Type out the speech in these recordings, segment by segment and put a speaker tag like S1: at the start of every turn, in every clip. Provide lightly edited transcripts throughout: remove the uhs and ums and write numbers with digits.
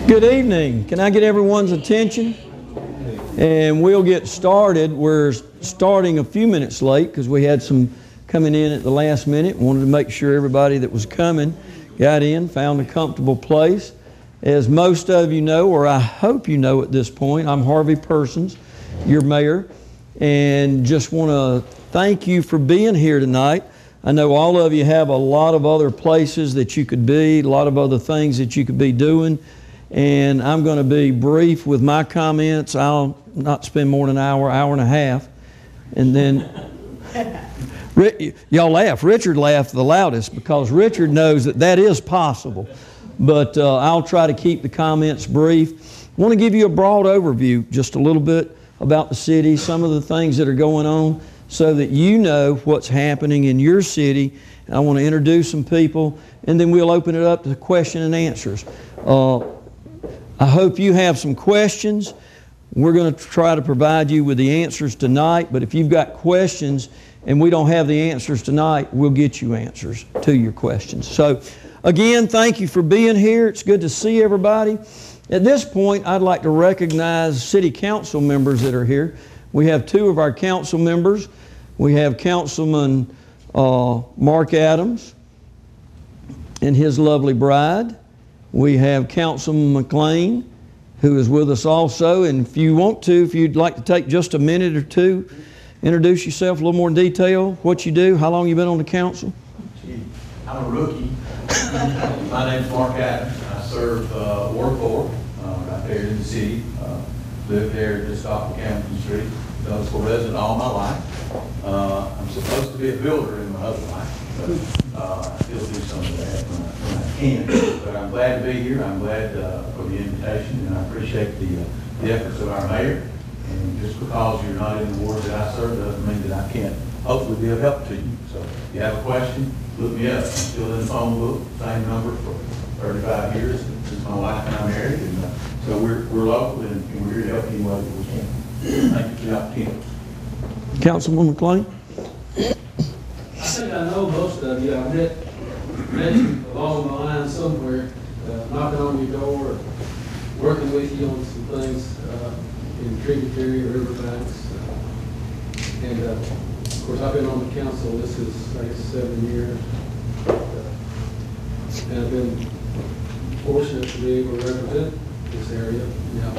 S1: Good evening. Can I get everyone's attention? And we'll get started. We're starting a few minutes late because we had some coming in at the last minute. Wanted to make sure everybody that was coming got in, found a comfortable place. As most of you know, or I hope you know at this point, I'm Harvey Persons, your mayor, and just want to thank you for being here tonight. I know all of you have a lot of other places that you could be, a lot of other things that you could be doing, and I'm going to be brief with my comments. I'll not spend more than an hour, hour and a half, and then y'all laugh. Richard laughed the loudest because Richard knows that that is possible, but I'll try to keep the comments brief. I want to give you a broad overview, just a little bit about the city, some of the things that are going on, so that you know what's happening in your city. I want to introduce some people, and then we'll open it up to question and answers. I hope you have some questions. We're going to try to provide you with the answers tonight, but if you've got questions and we don't have the answers tonight, we'll get you answers to your questions. So again, thank you for being here. It's good to see everybody. At this point, I'd like to recognize city council members that are here. We have two of our council members. We have Councilman Mark Adams and his lovely bride. We have Councilman McLean, who is with us also. And if you want to, if you'd like to take just a minute or two, introduce yourself a little more in detail, what you do, how long you been on the council.
S2: I'm a rookie. My name's Mark Adams. I serve Ward 4 right there in the city. Live there just off of Camden Street. Douglasville resident all my life. I'm supposed to be a builder in my other life, but I still do some of that when I can. But I'm glad to be here. I'm glad for the invitation, and I appreciate the efforts of our mayor. And just because you're not in the ward that I serve doesn't mean that I can't hopefully be of help to you. So if you have a question, look me up. I'm still in the phone book, same number for 35 years since my wife and I married. And so we're local, and we're here to help you wherever we can. Thank you for the opportunity.
S1: Councilman McLean.
S3: I think I know most of you. I've met you along the line somewhere, knocking on your door, working with you on some things in Tributary or riverbanks. And of course, I've been on the council. This is, I guess, 7 years. And I've been fortunate to be able to represent this area. Now,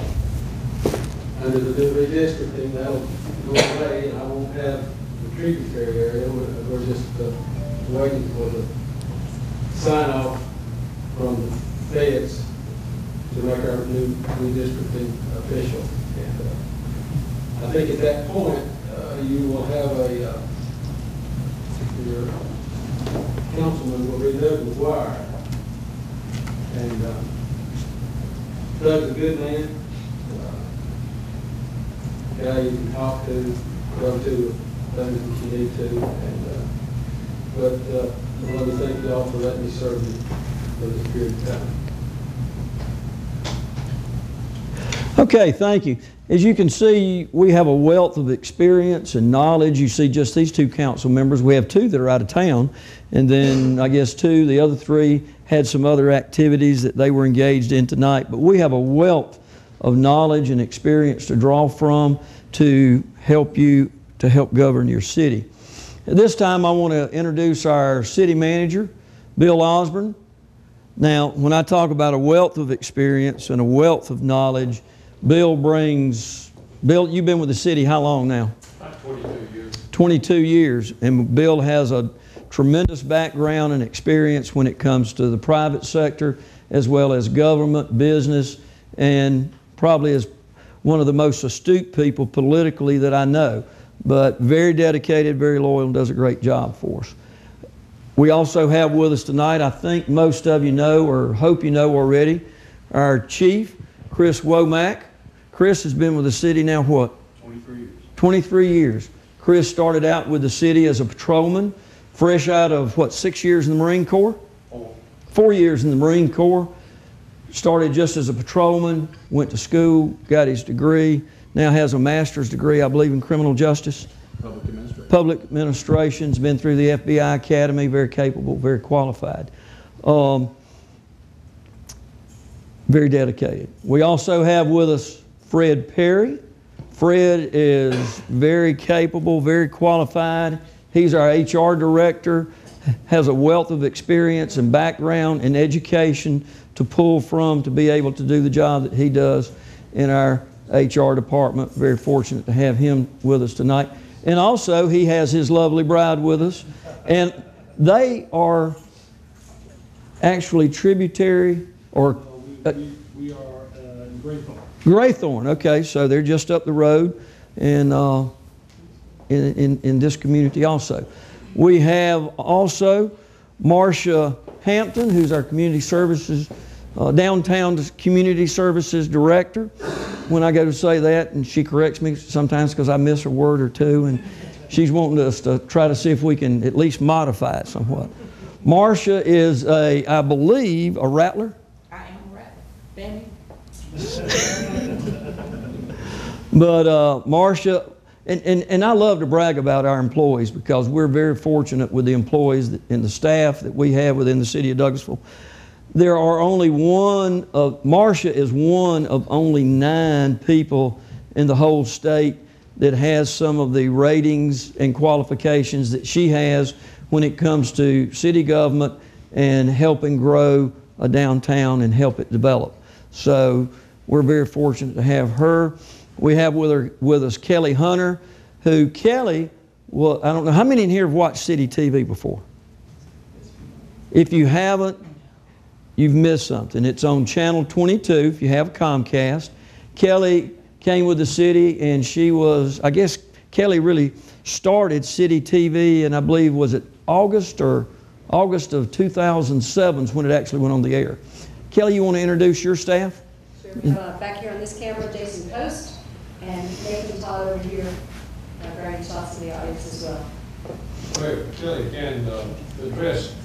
S3: under the new redistricting, that'll go away, and I won't have the Tributary area. We're just waiting for the sign-off from the feds to make our new redistricting official. And I think at that point, you will have your councilman will be Doug McGuire. And Doug's a good man. Guy you can talk to, go to things that you need to. And but I want to thank you all for letting me serve you for this period of time.
S1: Okay, thank you. As you can see, we have a wealth of experience and knowledge. You see just these two council members. We have two that are out of town, and then I guess the other three had some other activities that they were engaged in tonight. But we have a wealth of knowledge and experience to draw from to help you, to help govern your city. At this time, I want to introduce our city manager, Bill Osborne. Now, when I talk about a wealth of experience and a wealth of knowledge, Bill, you've been with the city how long now?
S3: About 22 years. 22
S1: years. And Bill has a tremendous background and experience when it comes to the private sector, as well as government, business, and probably is one of the most astute people politically that I know, but very dedicated, very loyal, and does a great job for us. We also have with us tonight, I think most of you know or hope you know already, our chief, Chris WOMACK. Chris has been with the city now what?
S2: 23 years.
S1: 23 years. Chris started out with the city as a patrolman, fresh out of what, 6 years in the Marine Corps? 4 years in the Marine Corps. Started just as a patrolman, went to school, got his degree, now has a master's degree, I believe, in criminal justice. Public administration's been through the FBI Academy, very capable, very qualified. Very dedicated. We also have with us Fred Perry. Fred is very capable, very qualified. He's our HR director, has a wealth of experience and background and education to pull from to be able to do the job that he does in our HR department. Very fortunate to have him with us tonight. And also he has his lovely bride with us. And they are actually Tributary or...
S4: we are in Graythorne.
S1: Graythorne, okay, so they're just up the road and in this community also. We have also Marcia Hampton, who's our community services, downtown community services director. When I go to say that, and she corrects me sometimes because I miss a word or two, and she's wanting us to try to see if we can at least modify it somewhat. Marcia is I believe, a rattler.
S5: I am a rattler. Benny.
S1: But Marcia, and I love to brag about our employees because we're very fortunate with the employees and the staff that we have within the city of Douglasville. There are only Marcia is one of only 9 people in the whole state that has some of the ratings and qualifications that she has when it comes to city government and helping grow a downtown and help it develop. So we're very fortunate to have her. We have with us Kelly Hunter, who Kelly, well, I don't know, how many in here have watched City TV before? If you haven't, you've missed something. It's on Channel 22 if you have Comcast. Kelly came with the city and she was, I guess Kelly really started City TV, and I believe, was it August of 2007 when it actually went on the air. Kelly, you want to introduce your staff?
S6: Sure. Back here on this camera, Jason Post, and Nathan Todd over here, grabbing shots in the audience as well.
S4: Well, Kelly can address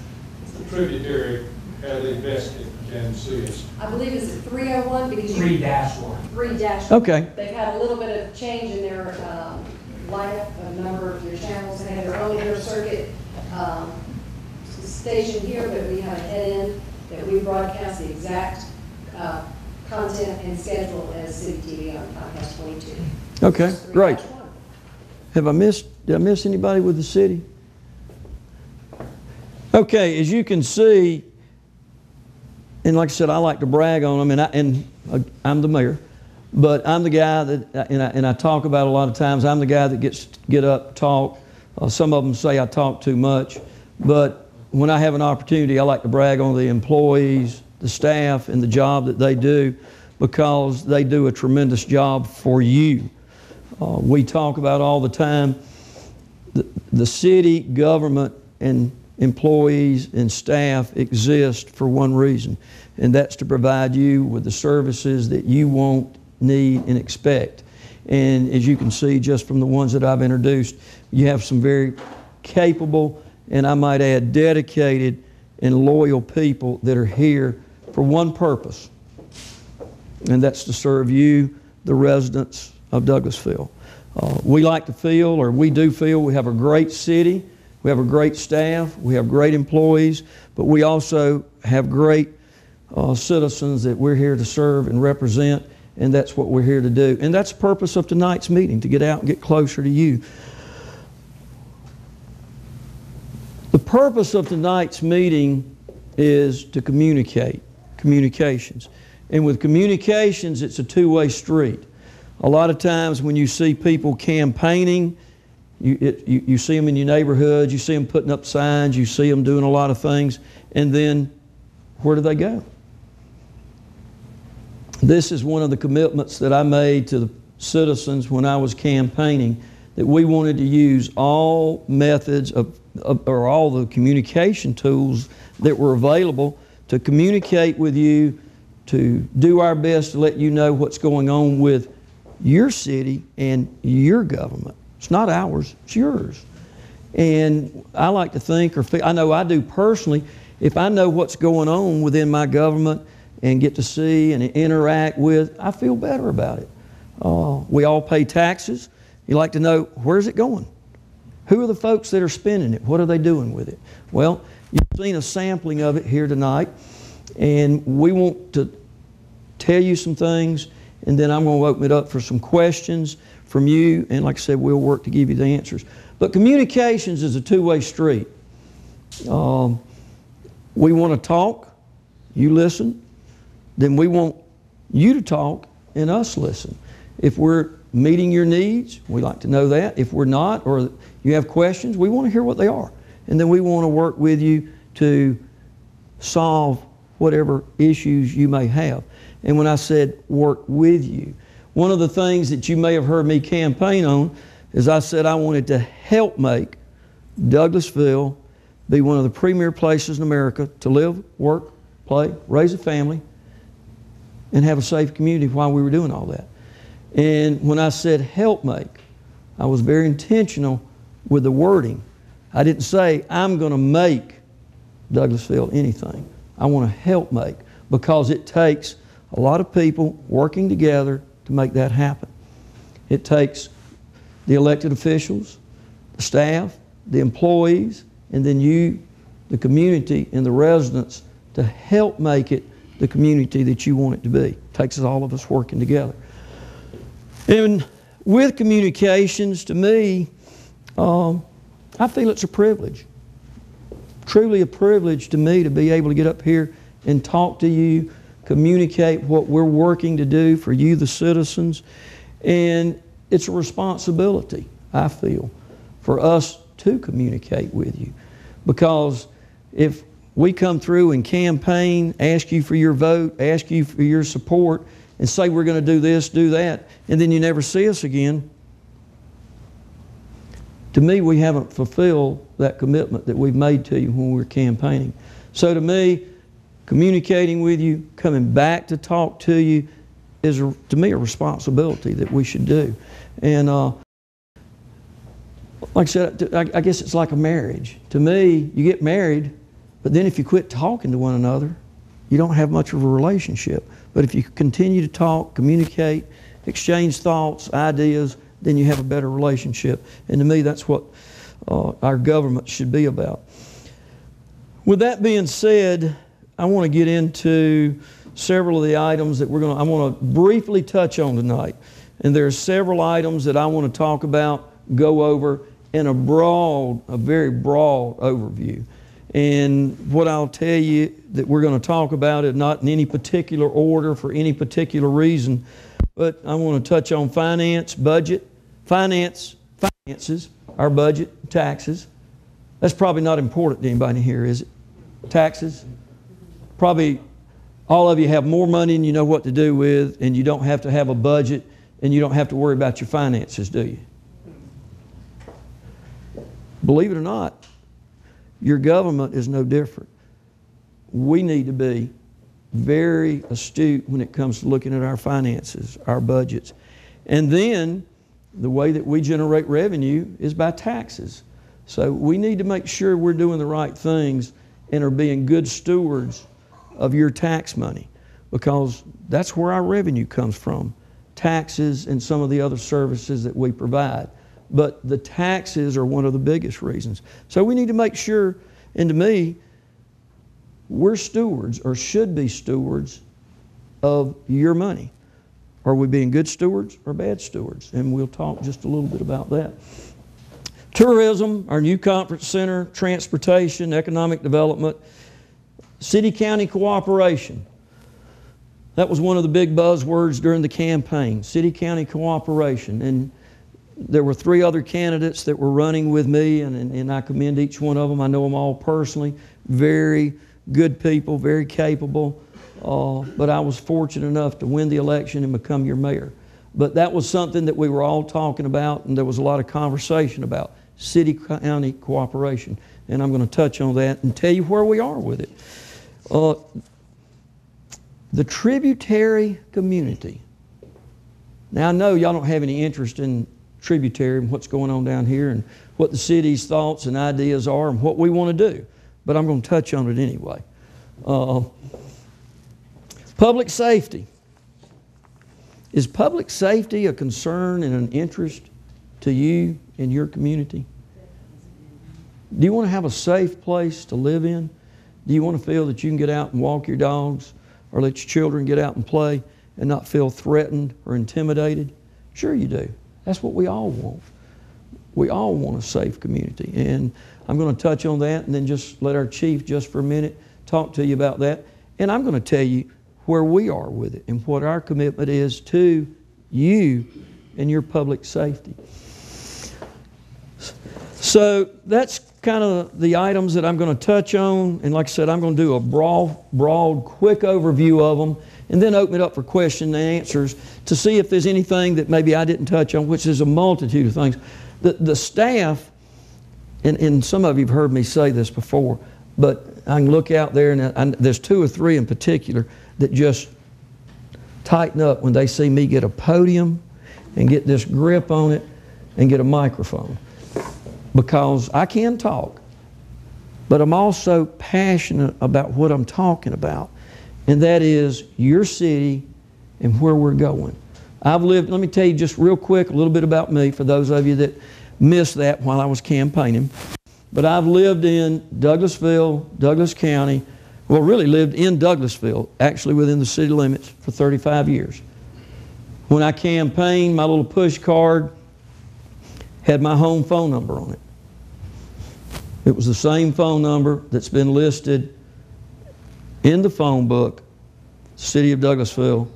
S4: the Tributary, how they invested, can see us.
S6: I believe it's 301 because
S5: 3-1.
S6: 3-1.
S1: Okay.
S6: They've had a little bit of change in their lineup, a number of their channels. They have their own inner circuit station here, but we have a head-end that we broadcast the exact content and schedule as City TV on Comcast 22.
S1: Okay, great. Did I miss anybody with the city? Okay, as you can see, and like I said, I like to brag on them, and I'm the mayor, but I'm the guy that, and I talk about a lot of times, I'm the guy that gets to get up, talk. Some of them say I talk too much, but when I have an opportunity, I like to brag on the employees, the staff, and the job that they do, because they do a tremendous job for you. We talk about all the time, the city government and employees and staff exist for one reason, and that's to provide you with the services that you want, need, and expect. And as you can see just from the ones that I've introduced, you have some very capable, and I might add dedicated and loyal people that are here for one purpose, and that's to serve you, the residents of Douglasville. We like to feel, or we do feel, we have a great city, we have a great staff, we have great employees, but we also have great citizens that we're here to serve and represent, and that's what we're here to do. And that's the purpose of tonight's meeting, to get out and get closer to you. The purpose of tonight's meeting is to communicate, communications. And with communications, it's a two-way street. A lot of times when you see people campaigning, you see them in your neighborhood, you see them putting up signs, you see them doing a lot of things, and then where do they go? This is one of the commitments that I made to the citizens when I was campaigning, that we wanted to use all methods or all the communication tools that were available to communicate with you, to do our best to let you know what's going on with your city and your government. It's not ours, it's yours. And I like to think, or I know I do personally, if I know what's going on within my government and get to see and interact with, I feel better about it. We all pay taxes. You like to know, where's it going? Who are the folks that are spending it? What are they doing with it? Well, you've seen a sampling of it here tonight, and we want to tell you some things, and then I'm going to open it up for some questions from you, and like I said, we'll work to give you the answers. But communications is a two-way street. We want to talk, you listen, then we want you to talk and us listen. If we're meeting your needs, we like to know that. If we're not, or you have questions, we want to hear what they are. And then we want to work with you to solve whatever issues you may have. And when I said work with you, one of the things that you may have heard me campaign on is I said I wanted to help make Douglasville be one of the premier places in America to live, work, play, raise a family, and have a safe community while we were doing all that. And when I said help make, I was very intentional with the wording. I didn't say I'm going to make Douglasville anything. I want to help make, because it takes a lot of people working together to make that happen. It takes the elected officials, the staff, the employees, and then you, the community, and the residents to help make it the community that you want it to be. It takes all of us working together. And with communications, to me, I feel it's a privilege. Truly a privilege to me to be able to get up here and talk to you, communicate what we're working to do for you, the citizens. And it's a responsibility, I feel, for us to communicate with you. Because if we come through and campaign, ask you for your vote, ask you for your support, and say we're going to do this, do that, and then you never see us again, to me, we haven't fulfilled that commitment that we've made to you when we were campaigning. So to me, communicating with you, coming back to talk to you, is, to me, a responsibility that we should do. And like I said, I guess it's like a marriage. To me, you get married, but then if you quit talking to one another, you don't have much of a relationship. But if you continue to talk, communicate, exchange thoughts, ideas, then you have a better relationship. And to me, that's what our government should be about. With that being said, I want to get into several of the items that I want to briefly touch on tonight. And there are several items that I want to talk about, go over in a very broad overview. And what I'll tell you that we're going to talk about is not in any particular order for any particular reason, but I want to touch on finance, budget, finances, our budget, taxes. That's probably not important to anybody here, is it? Taxes. Probably all of you have more money than you know what to do with, and you don't have to have a budget, and you don't have to worry about your finances, do you? Believe it or not, your government is no different. We need to be very astute when it comes to looking at our finances, our budgets. And then the way that we generate revenue is by taxes. So we need to make sure we're doing the right things and are being good stewards of your tax money, because that's where our revenue comes from, taxes and some of the other services that we provide. But the taxes are one of the biggest reasons. So we need to make sure, and to me, we're stewards, or should be stewards, of your money. Are we being good stewards or bad stewards? And we'll talk just a little bit about that. Tourism, our new conference center, transportation, economic development, city-county cooperation. That was one of the big buzzwords during the campaign, city-county cooperation. And there were 3 other candidates that were running with me, and I commend each one of them. I know them all personally. Very good people, very capable. But I was fortunate enough to win the election and become your mayor. But that was something that we were all talking about, and there was a lot of conversation about city-county cooperation. And I'm going to touch on that and tell you where we are with it. The Tributary community. Now, I know y'all don't have any interest in Tributary and what's going on down here and what the city's thoughts and ideas are and what we want to do, but I'm going to touch on it anyway. Public safety. Is public safety a concern and an interest to you in your community? Do you want to have a safe place to live in? Do you want to feel that you can get out and walk your dogs or let your children get out and play? and not feel threatened or intimidated? Sure you do. That's what we all want. We all want a safe community. And I'm going to touch on that and then just let our chief just for a minute talk to you about that. And I'm going to tell you where we are with it and what our commitment is to you and your public safety. So that's kind of the items that I'm going to touch on. And like I said, I'm going to do a broad, quick overview of them and then open it up for question and answers to see if there's anything that maybe I didn't touch on, which is a multitude of things. The staff, and some of you have heard me say this before, but I can look out there and there's 2 or 3 in particular that just tighten up when they see me get a podium and get this grip on it and get a microphone. Because I can talk, but I'm also passionate about what I'm talking about, and that is your city and where we're going. I've lived, let me tell you just real quick a little bit about me for those of you that missed that while I was campaigning. But I've lived in Douglasville, Douglas County, well really lived in Douglasville, actually within the city limits for 35 years. When I campaigned, my little push card had my home phone number on it. It was the same phone number that's been listed in the phone book, City of Douglasville,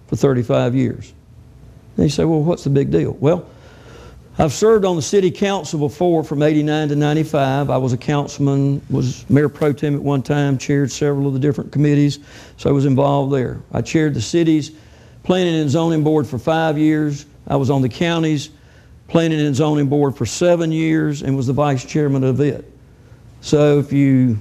S1: for 35 years. And you say, well, what's the big deal? Well, I've served on the city council before from 89 to 95. I was a councilman, was mayor pro tem at one time, chaired several of the different committees, so I was involved there. I chaired the city's planning and zoning board for 5 years. I was on the county's planning and zoning board for 7 years and was the vice chairman of it. So if you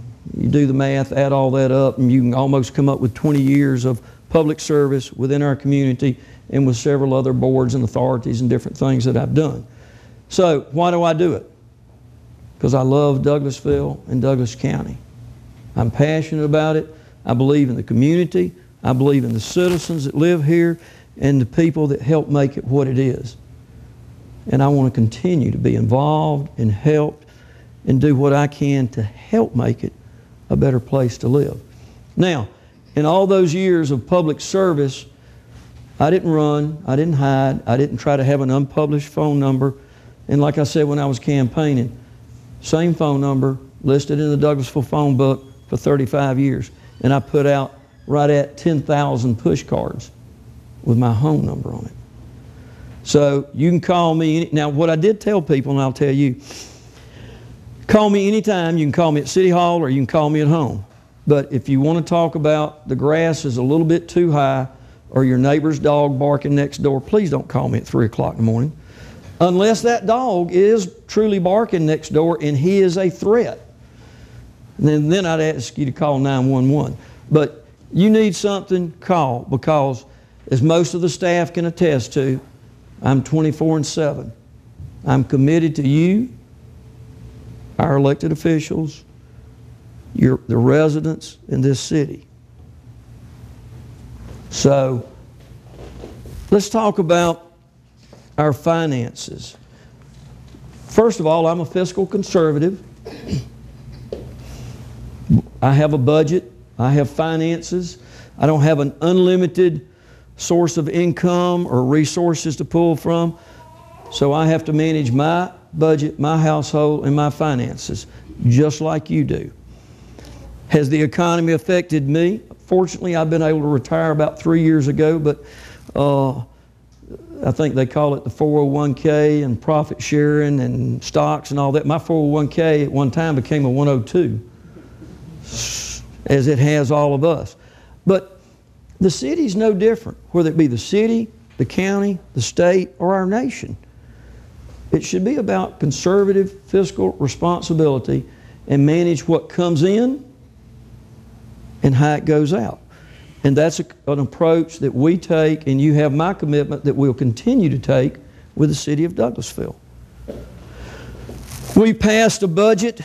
S1: do the math, add all that up, and you can almost come up with 20 years of public service within our community and with several other boards and authorities and different things that I've done. So why do I do it? Because I love Douglasville and Douglas County. I'm passionate about it. I believe in the community. I believe in the citizens that live here and the people that help make it what it is. And I want to continue to be involved and help and do what I can to help make it a better place to live. Now, in all those years of public service, I didn't run, I didn't hide, I didn't try to have an unpublished phone number. And like I said when I was campaigning, same phone number listed in the Douglasville phone book for 35 years. And I put out right at 10,000 push cards with my home number on it. So you can call me. Now what I did tell people, and I'll tell you, call me anytime. You can call me at City Hall or you can call me at home. But if you want to talk about the grass is a little bit too high or your neighbor's dog barking next door, please don't call me at 3 o'clock in the morning. Unless that dog is truly barking next door and he is a threat. And then I'd ask you to call 911. But you need something, call, because as most of the staff can attest to, I'm 24/7. I'm committed to you, our elected officials, the residents in this city. So let's talk about our finances. First of all, I'm a fiscal conservative. I have a budget. I have finances. I don't have an unlimited source of income or resources to pull from. So I have to manage my budget, my household, and my finances, just like you do. Has the economy affected me? Fortunately, I've been able to retire about 3 years ago, but I think they call it the 401k and profit sharing and stocks and all that. My 401k at one time became a 102, as it has all of us. But the city's no different, whether it be the city, the county, the state, or our nation. It should be about conservative fiscal responsibility and manage what comes in and how it goes out. And that's an approach that we take, and you have my commitment that we'll continue to take with the city of Douglasville. We passed a budget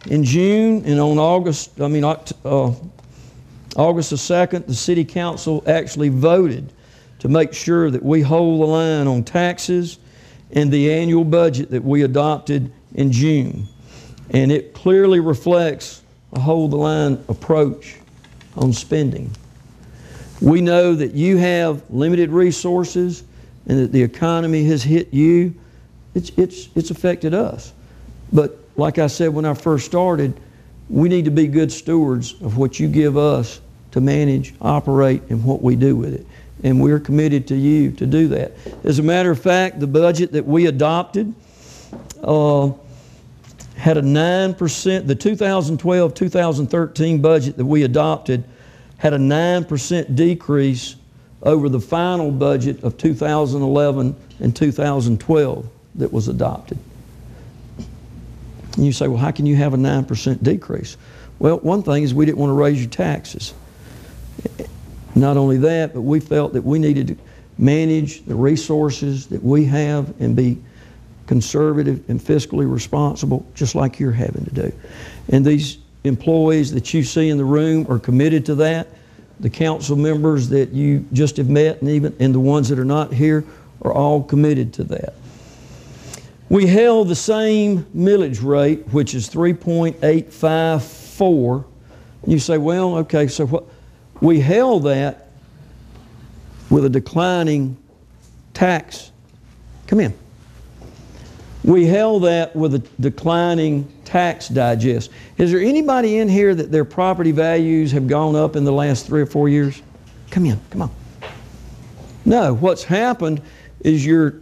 S1: in June, and on August the 2nd, the city council actually voted to make sure that we hold the line on taxes and the annual budget that we adopted in June. And it clearly reflects a hold the line approach on spending. We know that you have limited resources and that the economy has hit you. It's affected us. But like I said when I first started, we need to be good stewards of what you give us to manage, operate, and what we do with it. And we're committed to you to do that. As a matter of fact, the budget that we adopted had a 9%, the 2012-2013 budget that we adopted had a 9% decrease over the final budget of 2011 and 2012 that was adopted. And you say, well, how can you have a 9% decrease? Well, one thing is we didn't want to raise your taxes. Not only that, but we felt that we needed to manage the resources that we have and be conservative and fiscally responsible, just like you're having to do. And these employees that you see in the room are committed to that. The council members that you just have met and the ones that are not here are all committed to that. We held the same millage rate, which is 3.854. You say, well, okay, so what? We held that with a declining tax. Come in. We held that with a declining tax digest. Is there anybody in here that their property values have gone up in the last 3 or 4 years? Come in, come on. No, what's happened is your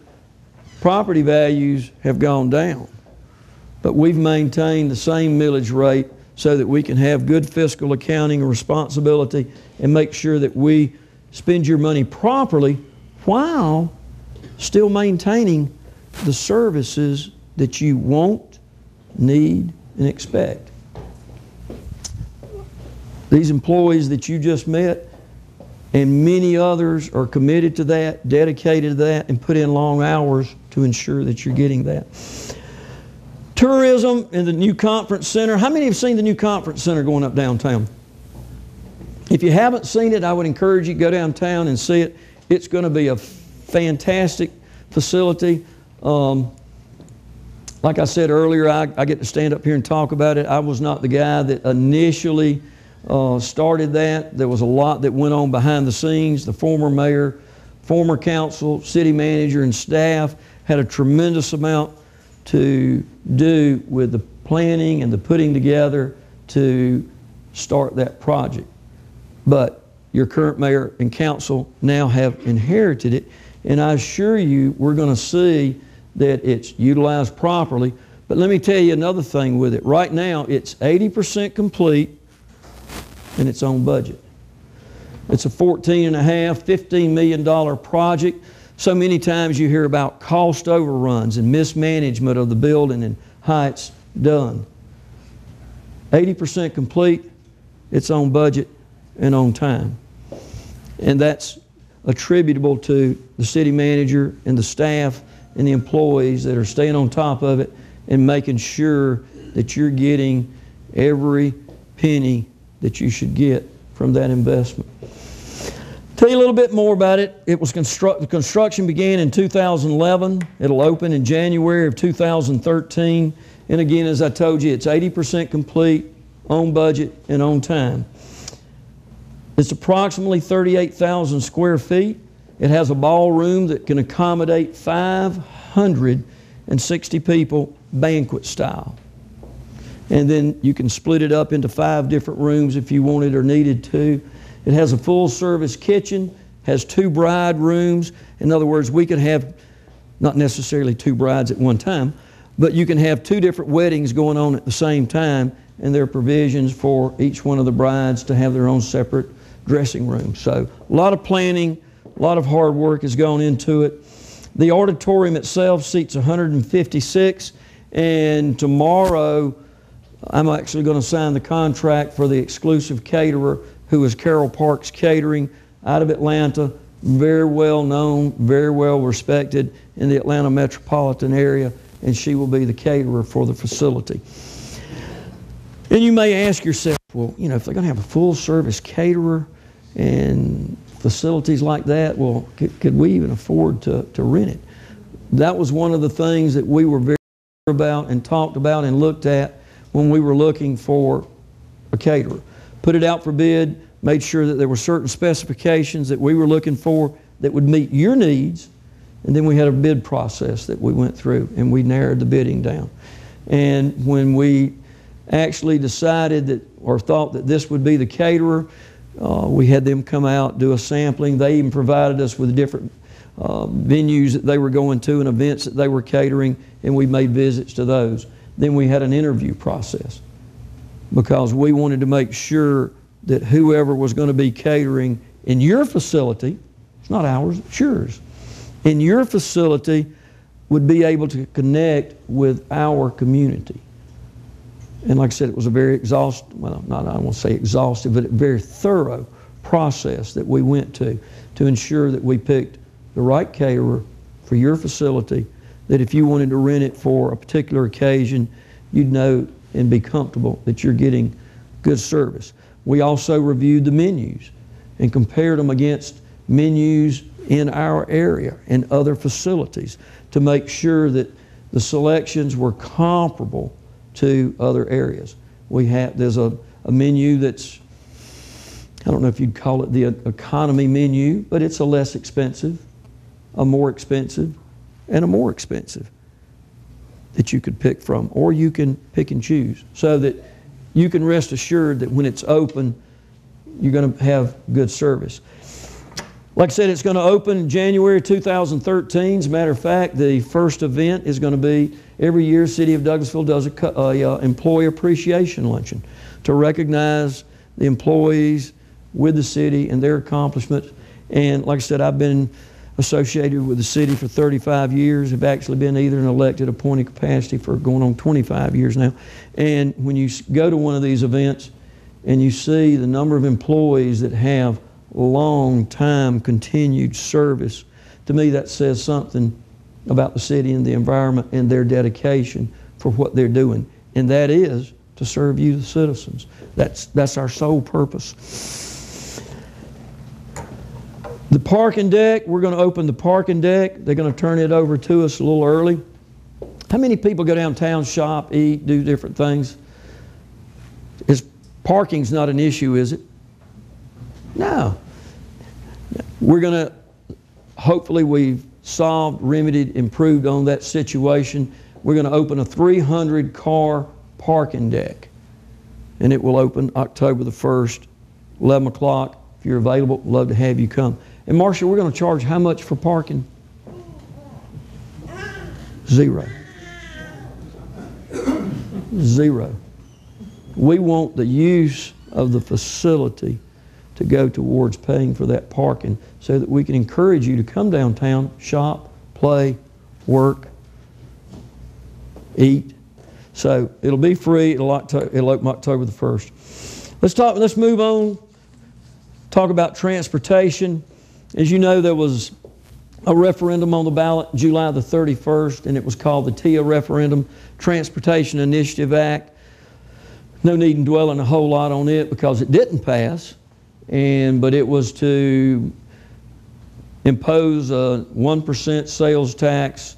S1: property values have gone down. But we've maintained the same millage rate so that we can have good fiscal accounting and responsibility and make sure that we spend your money properly while still maintaining the services that you want, need, and expect. These employees that you just met and many others are committed to that, dedicated to that, and put in long hours to ensure that you're getting that. Tourism in the new conference center. How many have seen the new conference center going up downtown? If you haven't seen it, I would encourage you to go downtown and see it. It's going to be a fantastic facility. Like I said earlier, I get to stand up here and talk about it. I was not the guy that initially started that. There was a lot that went on behind the scenes. The former mayor, former council, city manager, and staff had a tremendous amount to do with the planning and the putting together to start that project. But your current mayor and council now have inherited it, and I assure you we're going to see that it's utilized properly. But let me tell you another thing with it. Right now it's 80% complete and it's on budget. It's a $14.5, $15 million project. So many times you hear about cost overruns and mismanagement of the building and how it's done. 80% complete, it's on budget and on time. And that's attributable to the city manager and the staff and the employees that are staying on top of it and making sure that you're getting every penny that you should get from that investment. Tell you a little bit more about it. The construction began in 2011. It'll open in January of 2013. And again, as I told you, it's 80% complete, on budget, and on time. It's approximately 38,000 square feet. It has a ballroom that can accommodate 560 people, banquet style. And then you can split it up into 5 different rooms if you wanted or needed to. It has a full-service kitchen, has 2 bride rooms. In other words, we could have not necessarily 2 brides at one time, but you can have 2 different weddings going on at the same time, and there are provisions for each one of the brides to have their own separate dressing room. So a lot of planning, a lot of hard work has gone into it. The auditorium itself seats 156, and tomorrow I'm actually going to sign the contract for the exclusive caterer, who is Carroll Parks Catering out of Atlanta, very well known, very well respected in the Atlanta metropolitan area, and she will be the caterer for the facility. And you may ask yourself, well, you know, if they're going to have a full service caterer and facilities like that, well, could we even afford to rent it? That was one of the things that we were very about and talked about and looked at when we were looking for a caterer. Put it out for bid, made sure that there were certain specifications that we were looking for that would meet your needs, and then we had a bid process that we went through, and we narrowed the bidding down. And when we actually decided that, or thought that this would be the caterer, we had them come out, do a sampling. They even provided us with different venues that they were going to and events that they were catering, and we made visits to those. Then we had an interview process because we wanted to make sure that whoever was going to be catering in your facility, it's not ours, it's yours, in your facility would be able to connect with our community. And like I said, it was a very exhaustive, well, I don't want to say exhaustive, but a very thorough process that we went to ensure that we picked the right caterer for your facility, that if you wanted to rent it for a particular occasion, you'd know and be comfortable that you're getting good service. We also reviewed the menus and compared them against menus in our area and other facilities to make sure that the selections were comparable to other areas. There's a menu that's, I don't know if you'd call it the economy menu, but it's a less expensive, a more expensive, and a more expensive that you could pick from, or you can pick and choose so that you can rest assured that when it's open, you're going to have good service. Like I said, it's going to open in January 2013. As a matter of fact, the first event is going to be every year. City of Douglasville does a employee appreciation luncheon to recognize the employees with the city and their accomplishments. And like I said, I've been associated with the city for 35 years. I've actually been either in elected, appointed capacity for going on 25 years now. And when you go to one of these events and you see the number of employees that have long time continued service, to me that says something about the city and the environment and their dedication for what they're doing. And that is to serve you, the citizens. That's our sole purpose. The parking deck, we're going to open the parking deck. They're going to turn it over to us a little early. How many people go downtown, shop, eat, do different things? Parking's not an issue, is it? No. We're going to, hopefully we've solved, remedied, improved on that situation. We're going to open a 300-car parking deck, and it will open October the 1st, 11 o'clock. If you're available, love to have you come. And Marcia, we're going to charge how much for parking? $0. $0. We want the use of the facility to go towards paying for that parking so that we can encourage you to come downtown, shop, play, work, eat. So it'll be free. It'll open October the 1st. Let's move on. Talk about transportation. As you know, there was a referendum on the ballot July the 31st, and it was called the TIA referendum, Transportation Initiative Act. No need in dwelling a whole lot on it because it didn't pass, but it was to impose a 1% sales tax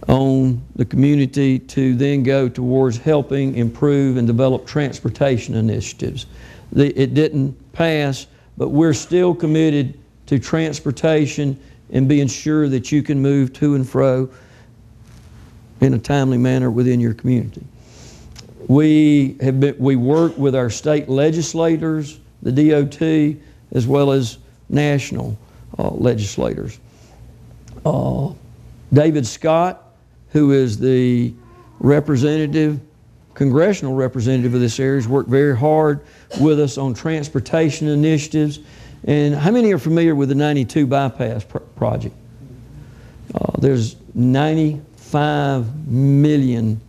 S1: on the community to then go towards helping improve and develop transportation initiatives. It didn't pass, but we're still committed to transportation and being sure that you can move to and fro in a timely manner within your community. We work with our state legislators, the DOT, as well as national legislators. David Scott, who is the congressional representative of this area, has worked very hard with us on transportation initiatives. And how many are familiar with the 92 bypass project? There's $95 million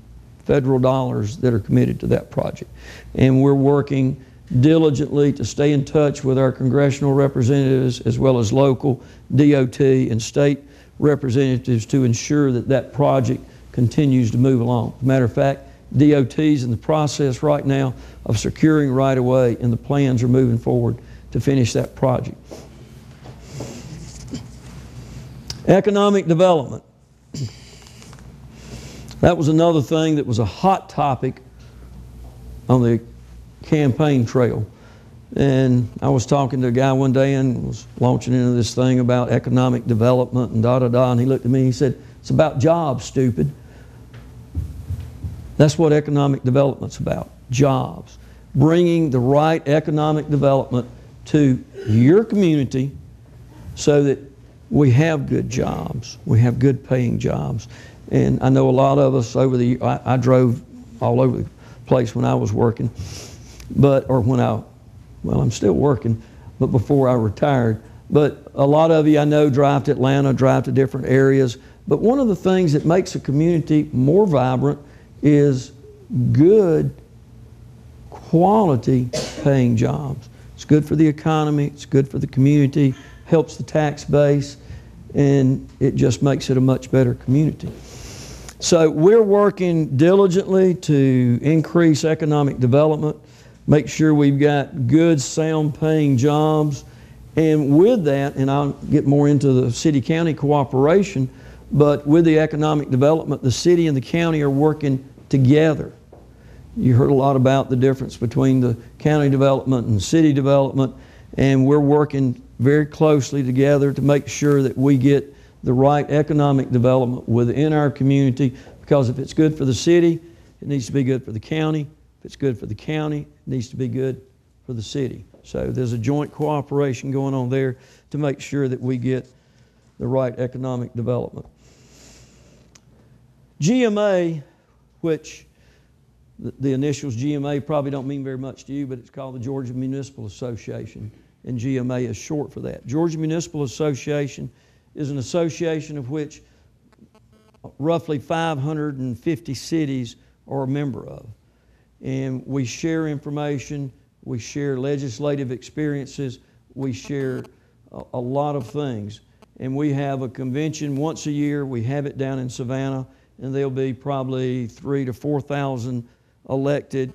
S1: federal dollars that are committed to that project. And we're working diligently to stay in touch with our congressional representatives as well as local DOT and state representatives to ensure that that project continues to move along. As a matter of fact, DOT's in the process right now of securing right-of-way, and the plans are moving forward to finish that project. Economic development. That was another thing that was a hot topic on the campaign trail. And I was talking to a guy one day and was launching into this thing about economic development and da-da-da, and he looked at me and he said, "It's about jobs, stupid." That's what economic development's about, jobs. Bringing the right economic development to your community so that we have good jobs, we have good paying jobs. And I know a lot of us I drove all over the place when I was working, I'm still working, but before I retired. But a lot of you I know drive to Atlanta, drive to different areas. But one of the things that makes a community more vibrant is good quality paying jobs. It's good for the economy, it's good for the community, helps the tax base, and it just makes it a much better community. So we're working diligently to increase economic development, make sure we've got good, sound paying jobs. And with that, and I'll get more into the city-county cooperation, but with the economic development, the city and the county are working together. You heard a lot about the difference between the county development and city development, and we're working very closely together to make sure that we get the right economic development within our community, because if it's good for the city, it needs to be good for the county. If it's good for the county, it needs to be good for the city. So there's a joint cooperation going on there to make sure that we get the right economic development. GMA, which the initials GMA probably don't mean very much to you, but it's called the Georgia Municipal Association, and GMA is short for that. Georgia Municipal Association is an association of which roughly 550 cities are a member of. And we share information, we share legislative experiences, we share a lot of things. And we have a convention once a year. We have it down in Savannah, and there'll be probably 3,000 to 4,000 elected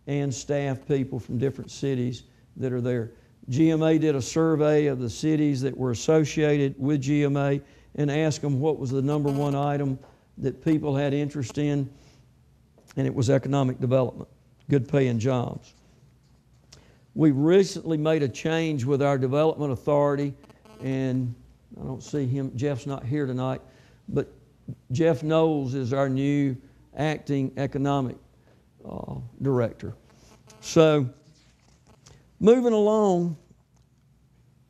S1: and staff people from different cities that are there. GMA did a survey of the cities that were associated with GMA and asked them what was the #1 item that people had interest in, and it was economic development, good paying jobs. We recently made a change with our development authority, and I don't see him, Jeff's not here tonight, but Jeff Knowles is our new acting economic director. So moving along,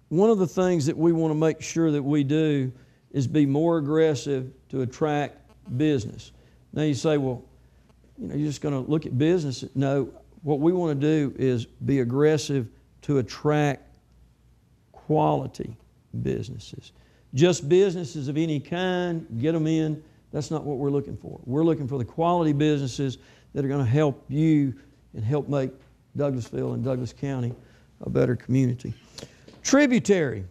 S1: one of the things that we want to make sure that we do is be more aggressive to attract business. Now you say, well, you're just going to look at business. No, what we want to do is be aggressive to attract quality businesses. Just businesses of any kind, get them in, that's not what we're looking for. We're looking for the quality businesses that are going to help you and help make Douglasville and Douglas County a better community. Tributary.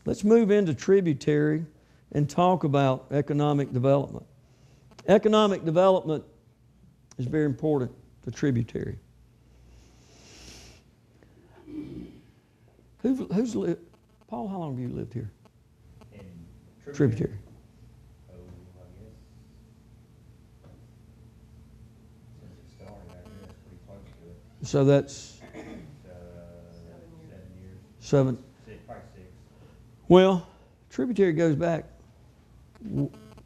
S1: Let's move into Tributary and talk about economic development. Economic development is very important to Tributary. Who's lived? Paul, how long have you lived here?
S7: In
S1: Tributary.
S7: Oh, I guess. Since it started, I guess pretty close to it.
S1: So that's
S7: 7 years.
S1: 7.
S7: Probably 6.
S1: Well, Tributary goes back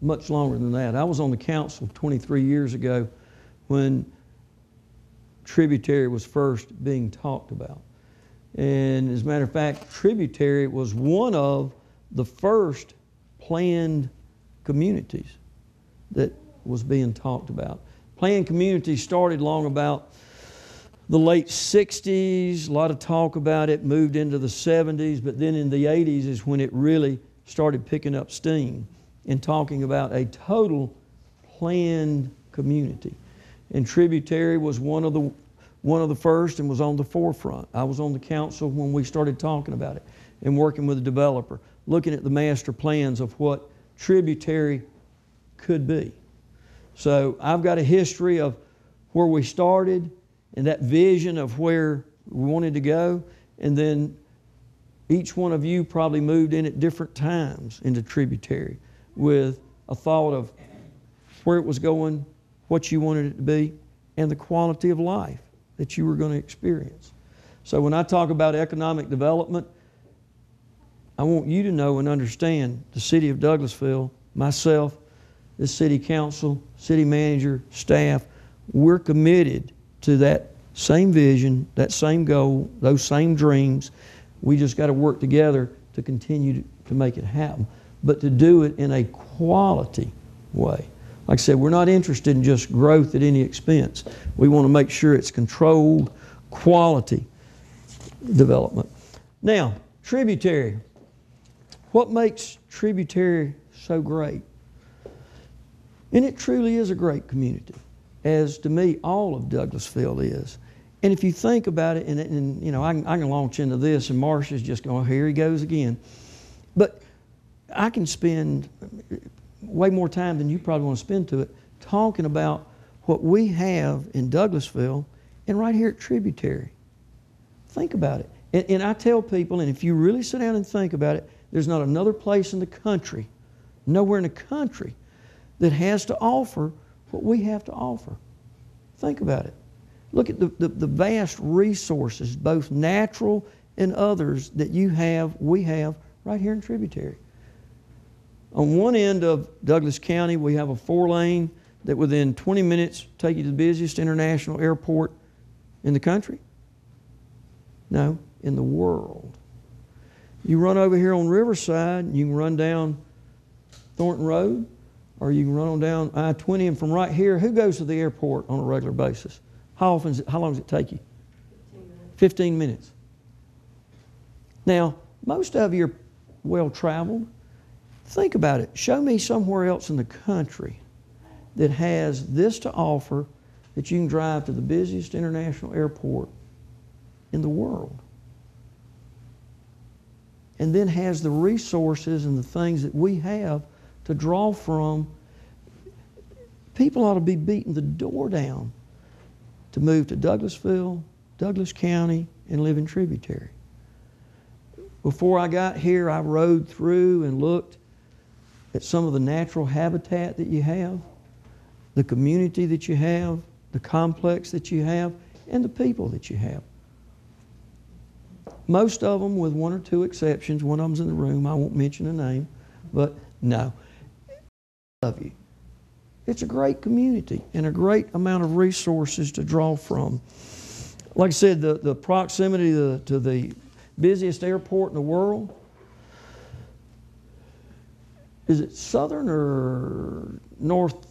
S1: much longer than that. I was on the council 23 years ago when Tributary was first being talked about. And as a matter of fact, Tributary was one of the first planned communities that was being talked about. Planned communities started long about the late 60s, a lot of talk about it, moved into the 70s, but then in the 80s is when it really started picking up steam and talking about a total planned community. And Tributary was one of the first and was on the forefront. I was on the council when we started talking about it and working with the developer, looking at the master plans of what Tributary could be. So I've got a history of where we started and that vision of where we wanted to go, and then each one of you probably moved in at different times into Tributary with a thought of where it was going, what you wanted it to be, and the quality of life that you were going to experience. So when I talk about economic development, I want you to know and understand the city of Douglasville, myself, the city council, city manager, staff, we're committed to that same vision, that same goal, those same dreams. We just got to work together to continue to make it happen, but to do it in a quality way. Like I said, we're not interested in just growth at any expense. We want to make sure it's controlled, quality development. Now, Tributary. What makes Tributary so great? And it truly is a great community, as to me all of Douglasville is. And if you think about it, and you know, I can launch into this, and Marcia's just going, here he goes again. But I can spend way more time than you probably want to spend to it talking about what we have in Douglasville and right here at Tributary. Think about it. And I tell people, and if you really sit down and think about it, there's not another place in the country, nowhere in the country, that has to offer what we have to offer. Think about it. Look at the vast resources, both natural and others, that we have right here in Tributary. On one end of Douglas County, we have a 4-lane that within 20 minutes take you to the busiest international airport in the country? No, in the world. You run over here on Riverside, and you can run down Thornton Road, or you can run on down I-20, and from right here, who goes to the airport on a regular basis? How long does it take you? 15 minutes. Now, most of you are well-traveled. Think about it. Show me somewhere else in the country that has this to offer, that you can drive to the busiest international airport in the world, and then has the resources and the things that we have to draw from. People ought to be beating the door down to move to Douglasville, Douglas County, and live in Tributary. Before I got here, I rode through and looked at some of the natural habitat that you have, the community that you have, the complex that you have, and the people that you have. Most of them, with one or two exceptions, one of them's in the room, I won't mention a name, but no. I love you. It's a great community and a great amount of resources to draw from. Like I said, the proximity to the busiest airport in the world. Is it Southern or Norfolk?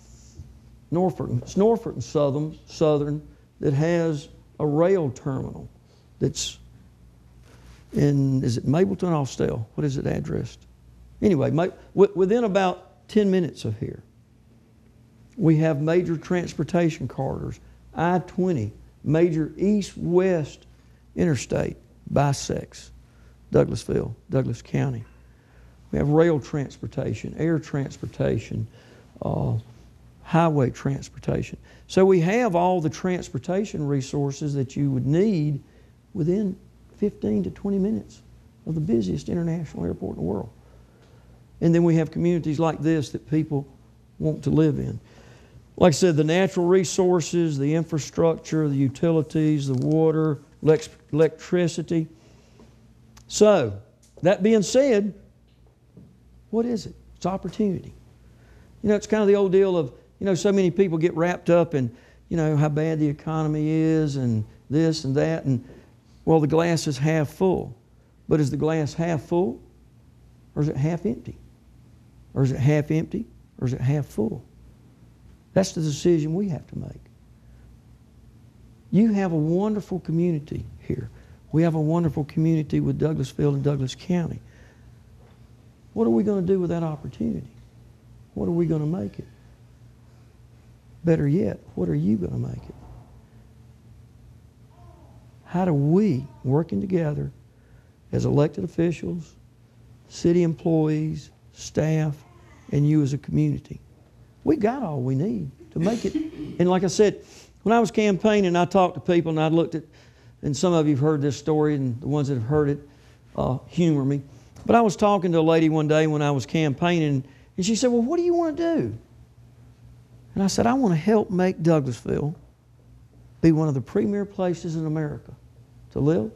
S1: It's Norfolk and Southern that has a rail terminal that's in, is it Mableton or Austell? What is it addressed? Anyway, within about 10 minutes of here, we have major transportation corridors. I-20, major east-west interstate bisects Douglasville, Douglas County. We have rail transportation, air transportation, highway transportation. So we have all the transportation resources that you would need within 15 to 20 minutes of the busiest international airport in the world. And then we have communities like this that people want to live in. Like I said, the natural resources, the infrastructure, the utilities, the water, electricity. So, that being said, what is it? It's opportunity. You know, it's kind of the old deal of, you know, so many people get wrapped up in, you know, how bad the economy is and this and that, and well, the glass is half full. But is the glass half full, or is it half empty? Or is it half empty, or is it half full? That's the decision we have to make. You have a wonderful community here. We have a wonderful community with Douglasville and Douglas County. What are we going to do with that opportunity? What are we going to make it? Better yet, what are you going to make it? How do we, working together as elected officials, city employees, staff, and you as a community, we got all we need to make it. And like I said, when I was campaigning, I talked to people and I looked at, and some of you have heard this story, and the ones that have heard it humor me. But I was talking to a lady one day when I was campaigning, and she said, well, what do you want to do? And I said, I want to help make Douglasville be one of the premier places in America to live,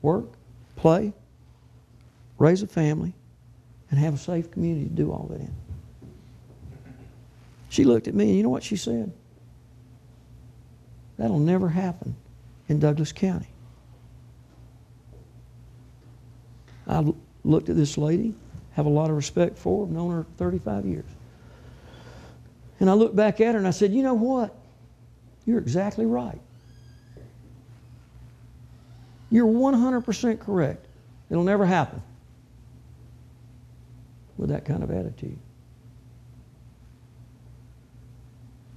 S1: work, play, raise a family, and have a safe community to do all that in. She looked at me, and you know what she said? That'll never happen in Douglas County. I looked at this lady, have a lot of respect for her, I've known her 35 years. And I looked back at her and I said, you know what? You're exactly right. You're 100% correct. It'll never happen with that kind of attitude.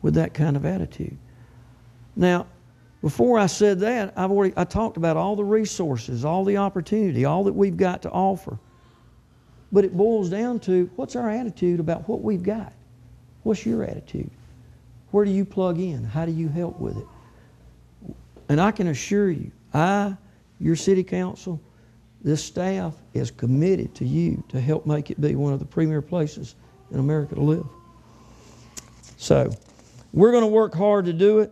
S1: With that kind of attitude. Now, before I said that, I talked about all the resources, all the opportunity, all that we've got to offer. But it boils down to, what's our attitude about what we've got? What's your attitude? Where do you plug in? How do you help with it? And I can assure you, your city council, this staff is committed to you to help make it be one of the premier places in America to live. So, we're going to work hard to do it.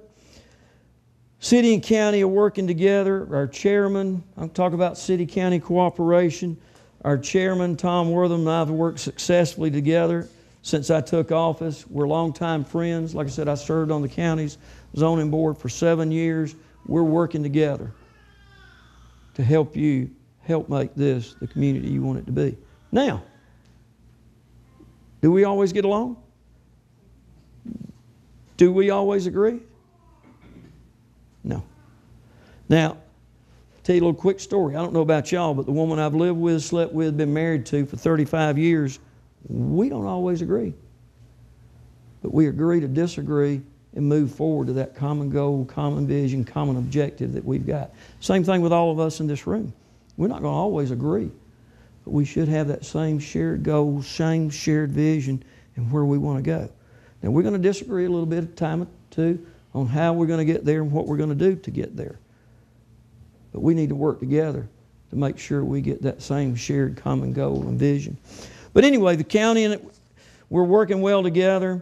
S1: City and county are working together. Our chairman, I'm talking about city-county cooperation. Our chairman, Tom Wortham, and I have worked successfully together since I took office. We're longtime friends. Like I said, I served on the county's zoning board for 7 years. We're working together to help you help make this the community you want it to be. Now, do we always get along? Do we always agree? No. Now, tell you a little quick story. I don't know about y'all, but the woman I've lived with, slept with, been married to for 35 years, we don't always agree. But we agree to disagree and move forward to that common goal, common vision, common objective that we've got. Same thing with all of us in this room. We're not going to always agree, but we should have that same shared goal, same shared vision, and where we want to go. Now, we're going to disagree a little bit at a time or two on how we're going to get there and what we're going to do to get there. But we need to work together to make sure we get that same shared common goal and vision. But anyway, the county and we're working well together.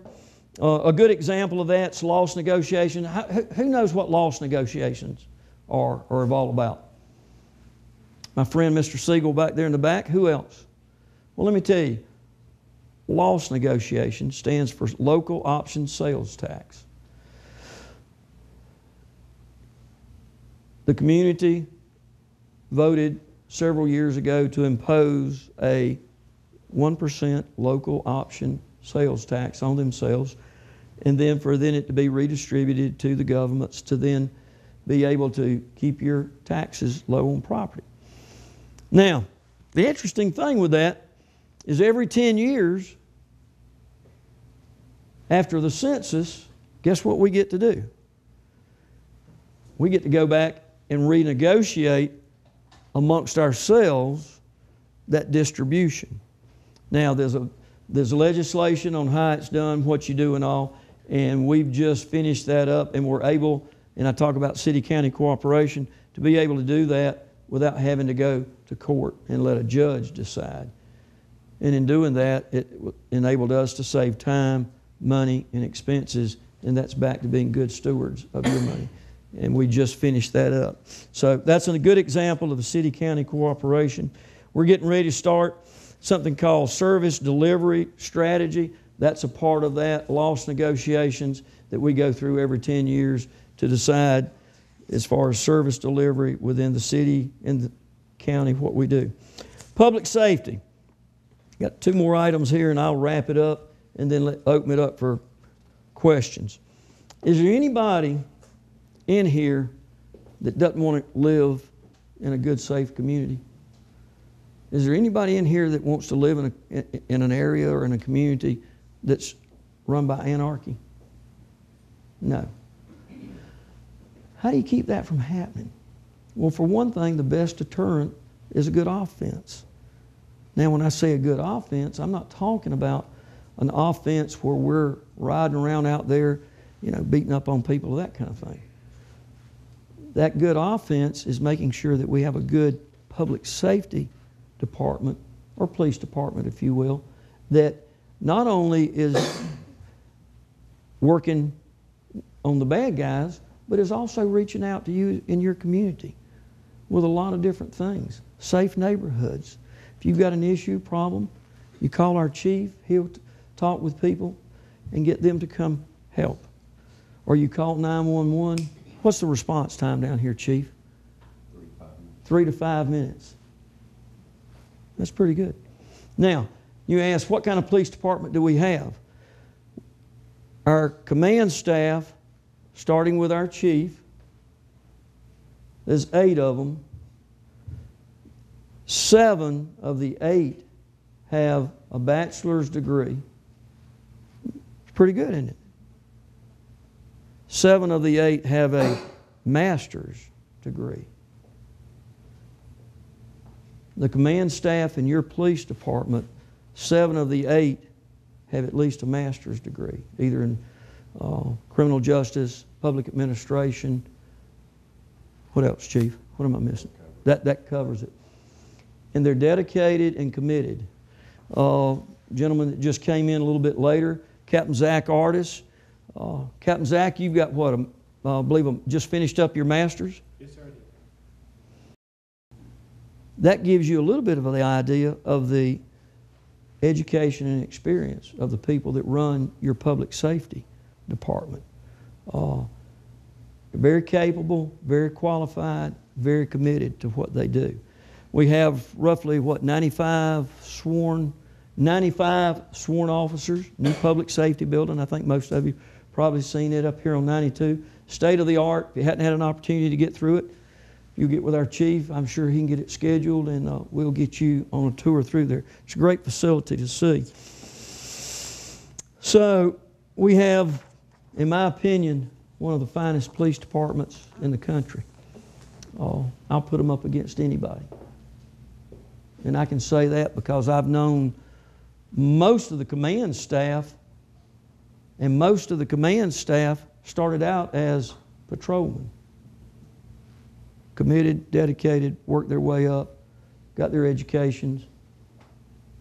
S1: A good example of that is loss negotiation. Who knows what loss negotiations are or are all about? My friend Mr. Siegel back there in the back. Who else? Well, let me tell you. Loss negotiation stands for local option sales tax. The community voted several years ago to impose a 1% local option sales tax on themselves, and then for it to be redistributed to the governments to then be able to keep your taxes low on property. Now, the interesting thing with that is every 10 years after the census, guess what we get to do? We get to go back and renegotiate amongst ourselves that distribution. Now, there's legislation on how it's done, what you do and all, and we've just finished that up, and we're able, and I talk about city-county cooperation, to be able to do that without having to go to court and let a judge decide. And in doing that, it enabled us to save time, money, and expenses, and that's back to being good stewards of your money. And we just finished that up. So that's a good example of a city-county cooperation. We're getting ready to start something called service delivery strategy. That's a part of that, loss negotiations that we go through every 10 years to decide as far as service delivery within the city and the county, what we do. Public safety. Got 2 more items here and I'll wrap it up and then open it up for questions. Is there anybody in here that doesn't want to live in a good, safe community? Is there anybody in here that wants to live in an area or in a community that's run by anarchy? No. How do you keep that from happening? Well, for one thing, the best deterrent is a good offense. Now, when I say a good offense, I'm not talking about an offense where we're riding around out there, beating up on people, that kind of thing. That good offense is making sure that we have a good public safety department, or police department, if you will, that not only is working on the bad guys, but is also reaching out to you in your community with a lot of different things. Safe neighborhoods. If you've got an issue, problem, you call our chief, he'll talk with people and get them to come help. Or you call 911. What's the response time down here, Chief? 3 to 5 minutes. That's pretty good. Now, you ask, what kind of police department do we have? Our command staff, starting with our chief, there's 8 of them. 7 of the 8 have a bachelor's degree. It's pretty good, isn't it? 7 of the 8 have a master's degree. The command staff in your police department, 7 of the 8 have at least a master's degree, either in criminal justice, public administration. What else, Chief? What am I missing? That covers it. And they're dedicated and committed. Gentleman that just came in a little bit later, Captain Zach Artis. Captain Zach, you've got what? I believe just finished up your master's?
S4: Yes, sir.
S1: That gives you a little bit of the idea of the education and experience of the people that run your public safety department. They're very capable, very qualified, very committed to what they do. We have roughly, 95 sworn officers, new public safety building. I think most of you probably seen it up here on 92. State of the art. If you hadn't had an opportunity to get through it, you get with our chief. I'm sure he can get it scheduled, and we'll get you on a tour through there. It's a great facility to see. So we have, in my opinion, one of the finest police departments in the country. I'll put them up against anybody. And I can say that because I've known most of the command staff, and most of the command staff started out as patrolmen. Committed, dedicated, worked their way up, got their educations,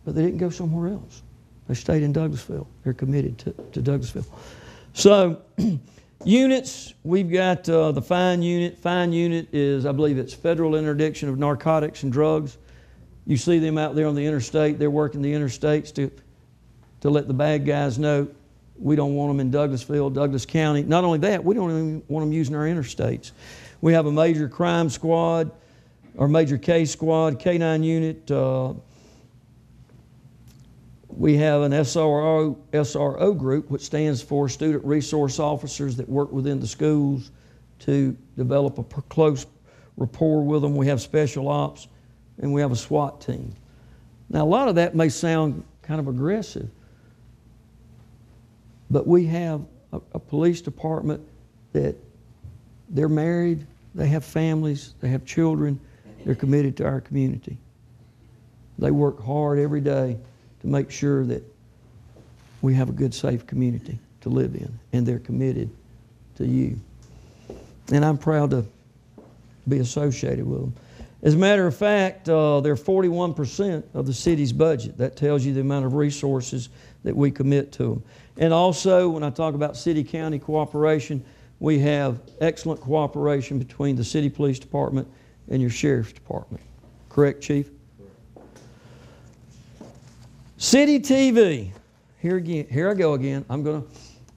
S1: but they didn't go somewhere else. They stayed in Douglasville. They're committed to Douglasville. So, units, we've got the FINE unit. FINE unit is, I believe it's Federal Interdiction of Narcotics and Drugs. You see them out there on the interstate. They're working the interstates to let the bad guys know we don't want them in Douglasville, Douglas County. Not only that, we don't even want them using our interstates. We have a major crime squad, or major case squad, K9 unit. We have an SRO group, which stands for Student Resource Officers, that work within the schools to develop a close rapport with them. We have special ops, and we have a SWAT team. Now, a lot of that may sound kind of aggressive, but we have a police department that they're married, they have families, they have children, they're committed to our community. They work hard every day to make sure that we have a good, safe community to live in, and they're committed to you. And I'm proud to be associated with them. As a matter of fact, they're 41% of the city's budget. That tells you the amount of resources that we commit to them. And also, when I talk about city-county cooperation, we have excellent cooperation between the city police department and your sheriff's department. Correct, Chief? Correct. City TV. Here I go again.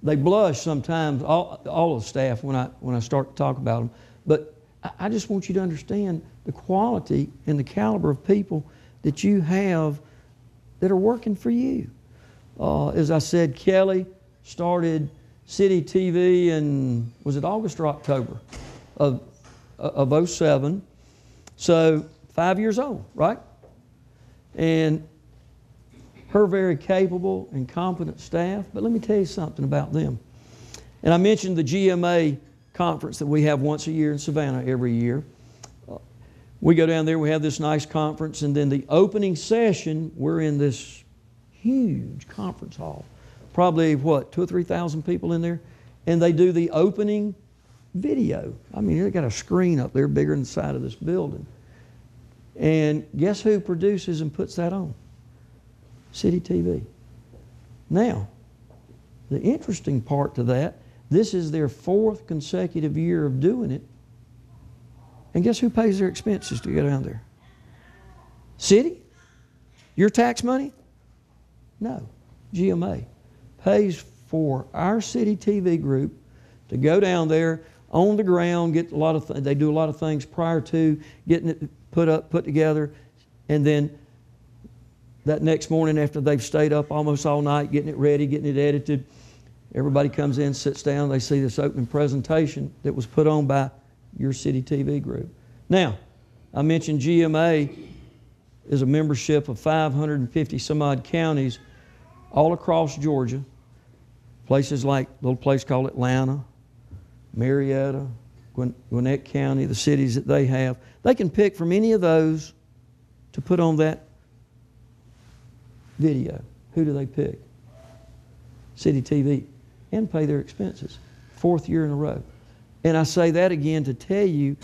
S1: They blush sometimes, all of the staff, when I start to talk about them. But I just want you to understand the quality and the caliber of people that you have that are working for you. As I said, Kelly started City TV in, was it August or October of 07? So 5 years old, right? And her very capable and competent staff. But let me tell you something about them. And I mentioned the GMA conference that we have once a year in Savannah every year. We go down there, we have this nice conference, and then the opening session, we're in this huge conference hall. Probably, 2,000 or 3,000 people in there. And they do the opening video. I mean, they got a screen up there bigger than the side of this building. And guess who produces and puts that on? City TV. Now, the interesting part to that, This is their 4th consecutive year of doing it. And guess who pays their expenses to go down there? City? Your tax money? No. GMA pays for our city TV group to go down there on the ground, get a lot of they do a lot of things prior to getting it put together, and then that next morning after they've stayed up almost all night getting it ready, getting it edited, everybody comes in, sits down, they see this opening presentation that was put on by your city TV group. Now, I mentioned GMA is a membership of 550 some odd counties all across Georgia. Places like a little place called Atlanta, Marietta, Gwinnett County, the cities that they have. They can pick from any of those to put on that video. Who do they pick? City TV, and pay their expenses. 4th year in a row. And I say that again to tell you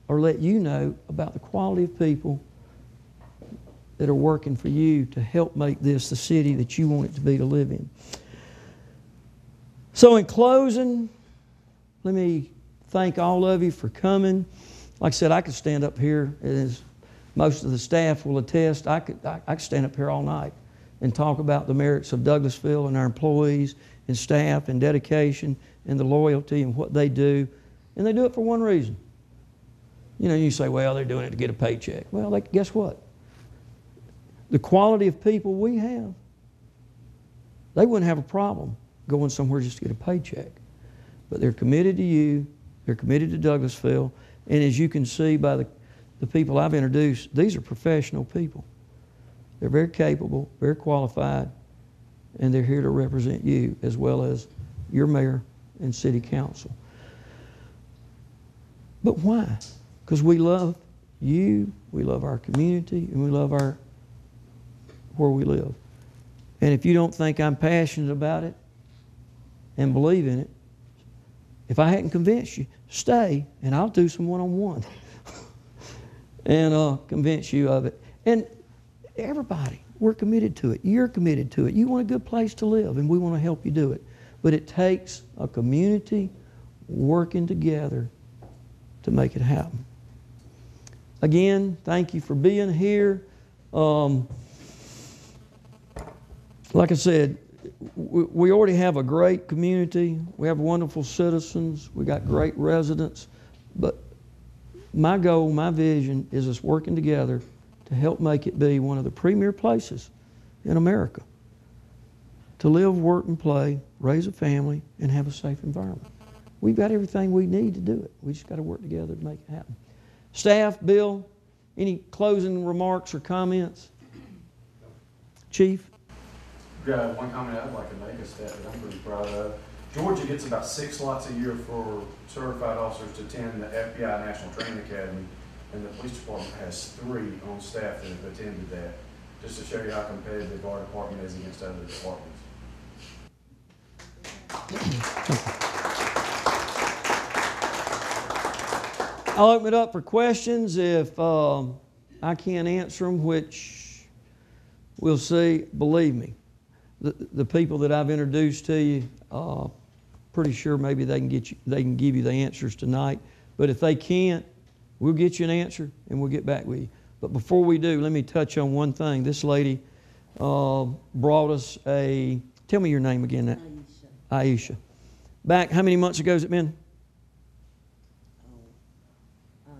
S1: or let you know about the quality of people that are working for you to help make this the city that you want it to be to live in. So in closing, let me thank all of you for coming. Like I said, I could stand up here, as most of the staff will attest, I could stand up here all night and talk about the merits of Douglasville and our employees and staff and dedication and the loyalty and what they do. And they do it for one reason. You know, you say, well, they're doing it to get a paycheck. Well, guess what? The quality of people we have, they wouldn't have a problem going somewhere just to get a paycheck. But they're committed to you, they're committed to Douglasville, and as you can see by the people I've introduced, these are professional people. They're very capable, very qualified, and they're here to represent you as well as your mayor and city council. But why? Because we love you, we love our community, and we love where we live. And if you don't think I'm passionate about it and believe in it, if I hadn't convinced you, stay and I'll do some one-on-one and convince you of it. And everybody, we're committed to it. You're committed to it. You want a good place to live, and we want to help you do it. But it takes a community working together to make it happen. Again, thank you for being here. Like I said, we already have a great community. We have wonderful citizens. We got great residents. But my goal, my vision is us working together to help make it be one of the premier places in America to live, work, and play, raise a family, and have a safe environment. We've got everything we need to do it. We just got to work together to make it happen. Staff, Bill, any closing remarks or comments? Chief?
S8: One comment I'd like to make is that I'm pretty proud of. Georgia gets about 6 slots a year for certified officers to attend the FBI National Training Academy, and the police department has 3 on staff that have attended that, just to show you how competitive our department is against other departments.
S1: I'll open it up for questions if I can't answer them, which we'll see. Believe me, the people that I've introduced to you, pretty sure maybe they can give you the answers tonight. But if they can't, we'll get you an answer and we'll get back with you. But before we do, let me touch on one thing. This lady brought us a, tell me your name again. Aisha. Back, how many months ago has it been?
S9: I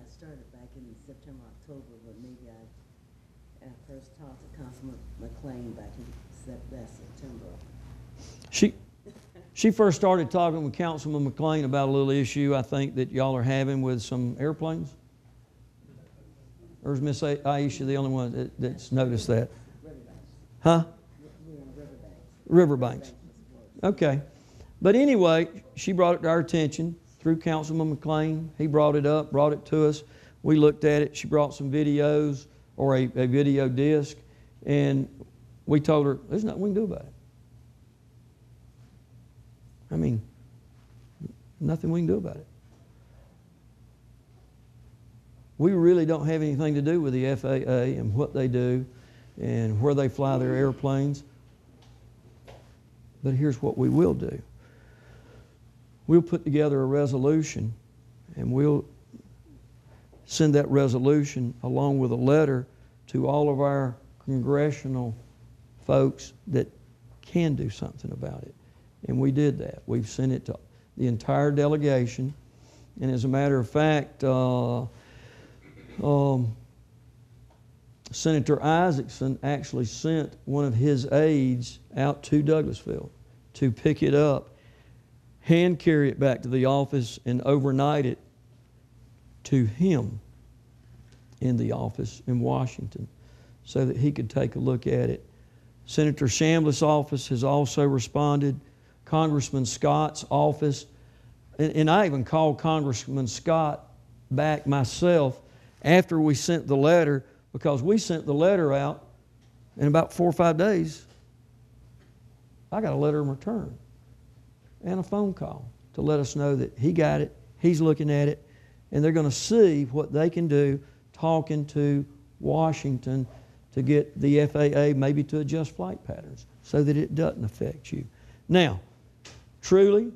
S9: started back in September, October, but maybe I first talked to Councilman McLean back in last September.
S1: She first started talking with Councilman McLean about a little issue I think that y'all are having with some airplanes. Or is Miss Aisha the only one that's noticed that?
S9: Riverbanks.
S1: Huh?
S9: We're in Riverbanks.
S1: Riverbanks. Okay. But anyway, she brought it to our attention through Councilman McLean. He brought it up, brought it to us. We looked at it. She brought some videos or a video disc, and we told her, there's nothing we can do about it. I mean, nothing we can do about it. We really don't have anything to do with the FAA and what they do and where they fly their airplanes. But here's what we will do. we'll put together a resolution, and we'll send that resolution along with a letter to all of our congressional folks that can do something about it. And we did that. We've sent it to the entire delegation. And as a matter of fact, Senator Isaacson actually sent one of his aides out to Douglasville to pick it up, hand carry it back to the office, and overnight it to him in the office in Washington so that he could take a look at it. Senator Chambliss' office has also responded. Congressman Scott's office, and I even called Congressman Scott back myself after we sent the letter, because we sent the letter out in about 4 or 5 days. I got a letter in return and a phone call to let us know that he got it, he's looking at it, and they're going to see what they can do, talking to Washington to get the FAA maybe to adjust flight patterns so that it doesn't affect you. Now, truly,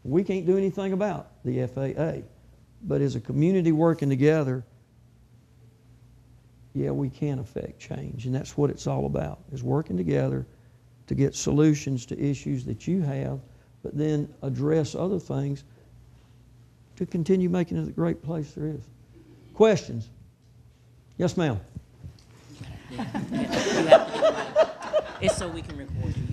S1: we can't do anything about the FAA, but as a community working together, yeah, we can affect change, and that's what it's all about, is working together to get solutions to issues that you have, but then address other things to continue making it the great place there is. Questions? Yes, ma'am.
S10: It's so we can record you.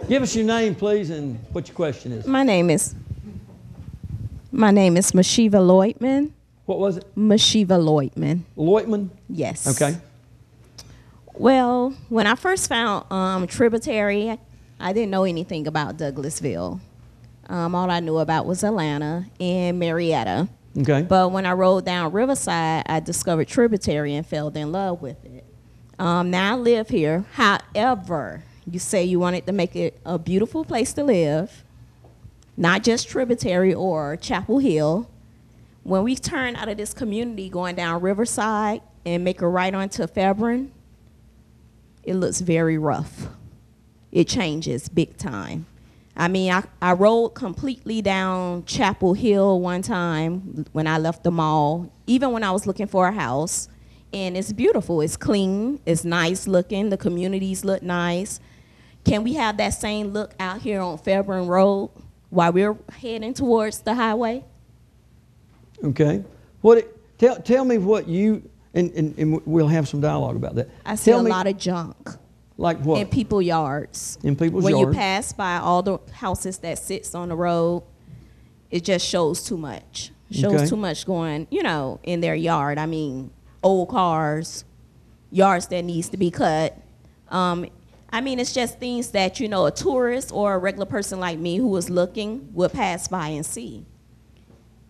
S1: Give us your name, please, and what your question is.
S11: My name is Mashiva Loitman.
S1: What was it?
S11: Mashiva Loitman.
S1: Loitman?
S11: Yes.
S1: Okay.
S11: Well, when I first found Tributary, I didn't know anything about Douglasville. All I knew about was Atlanta and Marietta.
S1: Okay.
S11: But when I rode down Riverside, I discovered Tributary and fell in love with it. Now I live here. However, you say you wanted to make it a beautiful place to live, not just Tributary or Chapel Hill. When we turn out of this community going down Riverside and make a right onto Fairburn, it looks very rough. It changes big time. I mean, I rode completely down Chapel Hill one time when I left the mall, even when I was looking for a house, and it's beautiful. It's clean. It's nice looking. The communities look nice. Can we have that same look out here on Fairburn Road while we're heading towards the highway?
S1: Okay. Tell me what you, and we'll have some dialogue about that.
S11: I see a lot of junk.
S1: Like what?
S11: In people's yards.
S1: In people's yards.
S11: When you pass by all the houses that sits on the road, it just shows too much. Shows too much going, in their yard. I mean, old cars, yards that needs to be cut. I mean, it's just things that, a tourist or a regular person like me who is looking would pass by and see.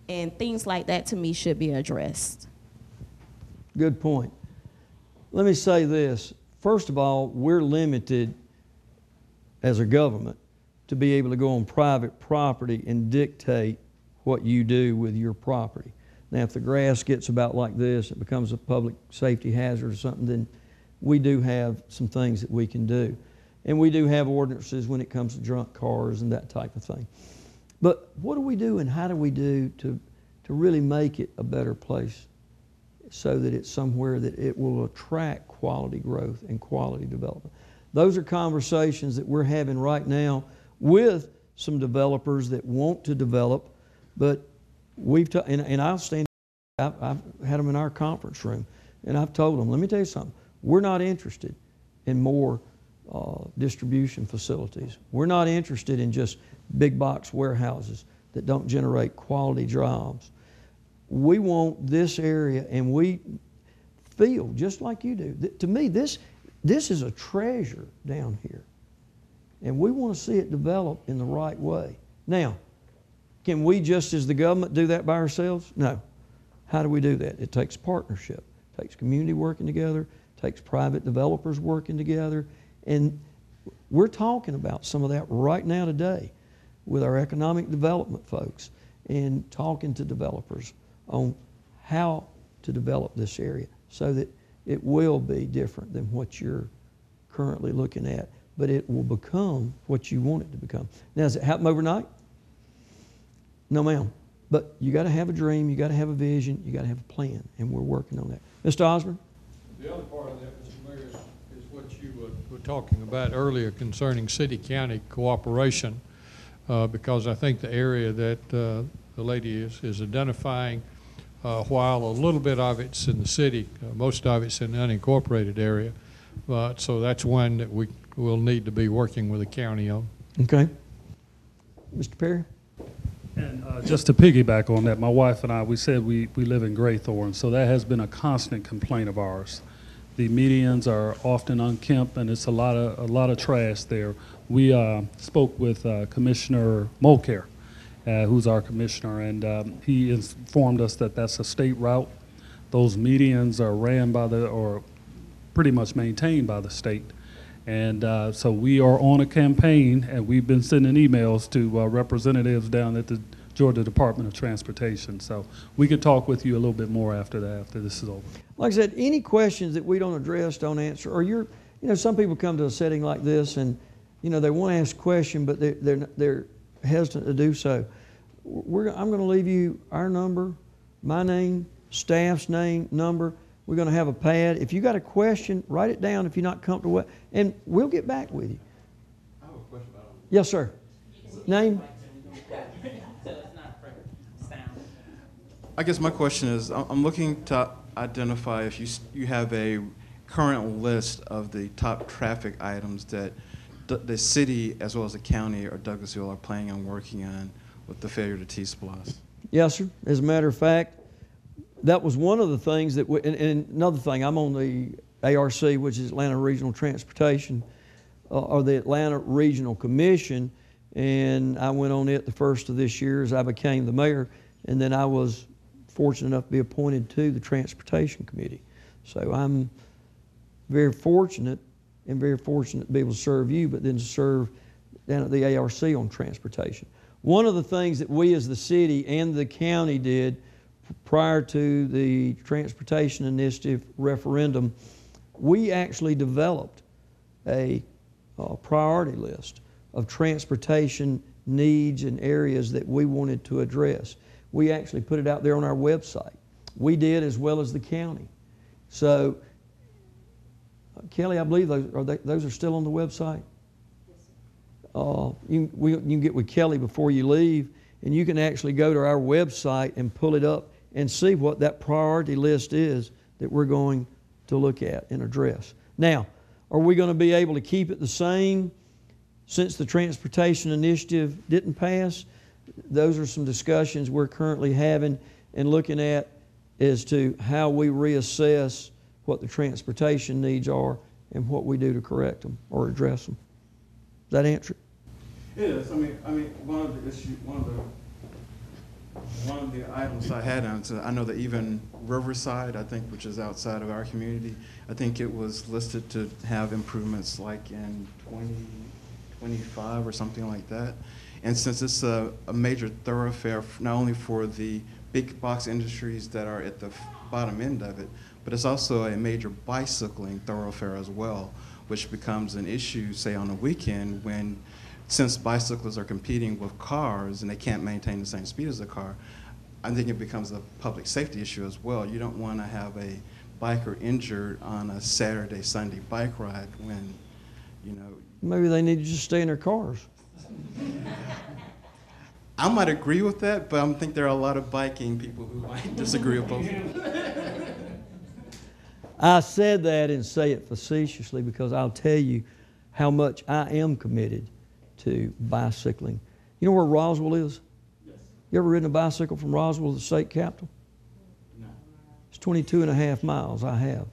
S11: And things like that, to me, should be addressed.
S1: Good point. Let me say this. First of all, we're limited as a government to be able to go on private property and dictate what you do with your property. Now, if the grass gets about like this, it becomes a public safety hazard or something, then we do have some things that we can do. And we do have ordinances when it comes to drunk cars and that type of thing. But what do we do and how do we do to really make it a better place so that it's somewhere that it will attract quality growth and quality development? Those are conversations that we're having right now with some developers that want to develop, but and I'll stand, I've had them in our conference room, and I've told them, let me tell you something, we're not interested in more distribution facilities. We're not interested in just big box warehouses that don't generate quality jobs. We want this area, and we feel just like you do. To me, this is a treasure down here, and we want to see it develop in the right way. Now, can we just as the government do that by ourselves? No. How do we do that? It takes partnership. It takes community working together. It takes private developers working together. And we're talking about some of that right now today with our economic development folks and talking to developers on how to develop this area so that it will be different than what you're currently looking at. but it will become what you want it to become. Now, does it happen overnight? No, ma'am. But you got to have a dream, you got to have a vision, you got to have a plan, and we're working on that. Mr. Osborne?
S4: The other part of that, Mr. Mayor, is what you were talking about earlier concerning city-county cooperation, because I think the area that the lady is identifying, while a little bit of it's in the city, most of it's in the unincorporated area, so that's one that we will need to be working with the county on.
S1: Okay. Mr. Perry?
S12: And just to piggyback on that, my wife and I, we said we live in Graythorne, so that has been a constant complaint of ours. The medians are often unkempt, and it's a lot of trash there. We spoke with Commissioner Mulcair, who's our commissioner, and he informed us that that's a state route. Those medians are ran by or pretty much maintained by the state. And so we are on a campaign, and we've been sending emails to representatives down at the Georgia Department of Transportation. So we could talk with you a little bit more after that, after this is over.
S1: Like I said, any questions that we don't address, don't answer, or some people come to a setting like this and, they want to ask a question, but they're hesitant to do so. I'm going to leave you our number, my name, staff's name, number. We're going to have a pad. If you got a question, write it down if you're not comfortable with it, and we'll get back with you.
S2: I have a question about it.
S1: Yes, sir. Name?
S13: I guess my question is, I'm looking to identify if you have a current list of the top traffic items that the city as well as the county or Douglasville are planning on working on with the failure to T-Splosh.
S1: Yes, sir. As a matter of fact, that was one of the things that, and another thing, I'm on the ARC, which is Atlanta Regional Transportation, or the Atlanta Regional Commission, and I went on it the first of this year as I became the mayor, and then I was fortunate enough to be appointed to the Transportation Committee. So I'm very fortunate to be able to serve you, but then to serve down at the ARC on transportation. One of the things that we as the city and the county did prior to the Transportation Initiative referendum, we actually developed a priority list of transportation needs and areas that we wanted to address. We actually put it out there on our website. We did, as well as the county. So, Kelly, I believe those are still on the website. You can get with Kelly before you leave, and you can actually go to our website and pull it up and see what that priority list is that we're going to look at and address. Now, are we going to be able to keep it the same since the Transportation Initiative didn't pass? Those are some discussions we're currently having and looking at as to how we reassess what the transportation needs are and what we do to correct them or address them. Does that answer it?
S13: It is. I mean, one of the items I had on, so I know that even Riverside, I think, which is outside of our community, I think it was listed to have improvements like in 2025 or something like that. And since it's a major thoroughfare, not only for the big box industries that are at the bottom end of it, but it's also a major bicycling thoroughfare as well, which becomes an issue, say, on a weekend when, since bicyclists are competing with cars and they can't maintain the same speed as a car, I think it becomes a public safety issue as well. You don't want to have a biker injured on a Saturday, Sunday bike ride when,
S1: Maybe they need to just stay in their cars.
S13: I might agree with that, but I think there are a lot of biking people who might disagree with both of them.
S1: I said that and say it facetiously because I'll tell you how much I am committed to bicycling. You know where Roswell is? Yes. You ever ridden a bicycle from Roswell to the state capitol?
S13: No.
S1: It's 22.5 miles, I have.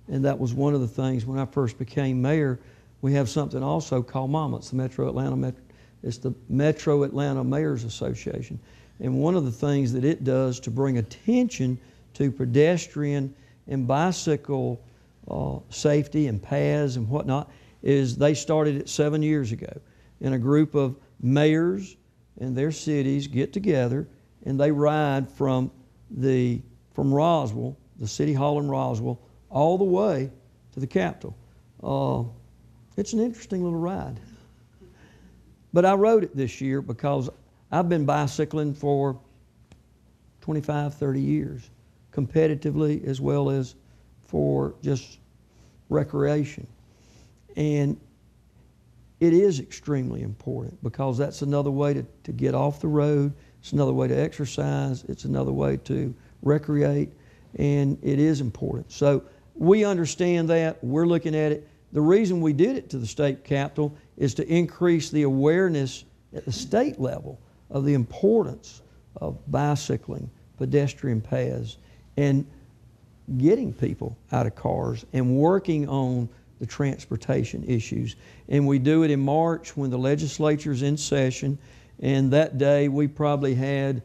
S1: And that was one of the things when I first became mayor. We have something also called MAMA. It's the Metro Atlanta Mayors Association. And one of the things that it does to bring attention to pedestrian and bicycle safety and paths and whatnot is they started it 7 years ago. And a group of mayors and their cities get together and they ride from Roswell, the city hall in Roswell, all the way to the Capitol. It's an interesting little ride. But I rode it this year because I've been bicycling for 25, 30 years, competitively as well as for just recreation. And it is extremely important because that's another way to get off the road. It's another way to exercise. It's another way to recreate. And it is important. So we understand that. We're looking at it. The reason we did it to the state capitol is to increase the awareness at the state level of the importance of bicycling, pedestrian paths, and getting people out of cars and working on the transportation issues. And we do it in March when the legislature's in session. And that day we probably had,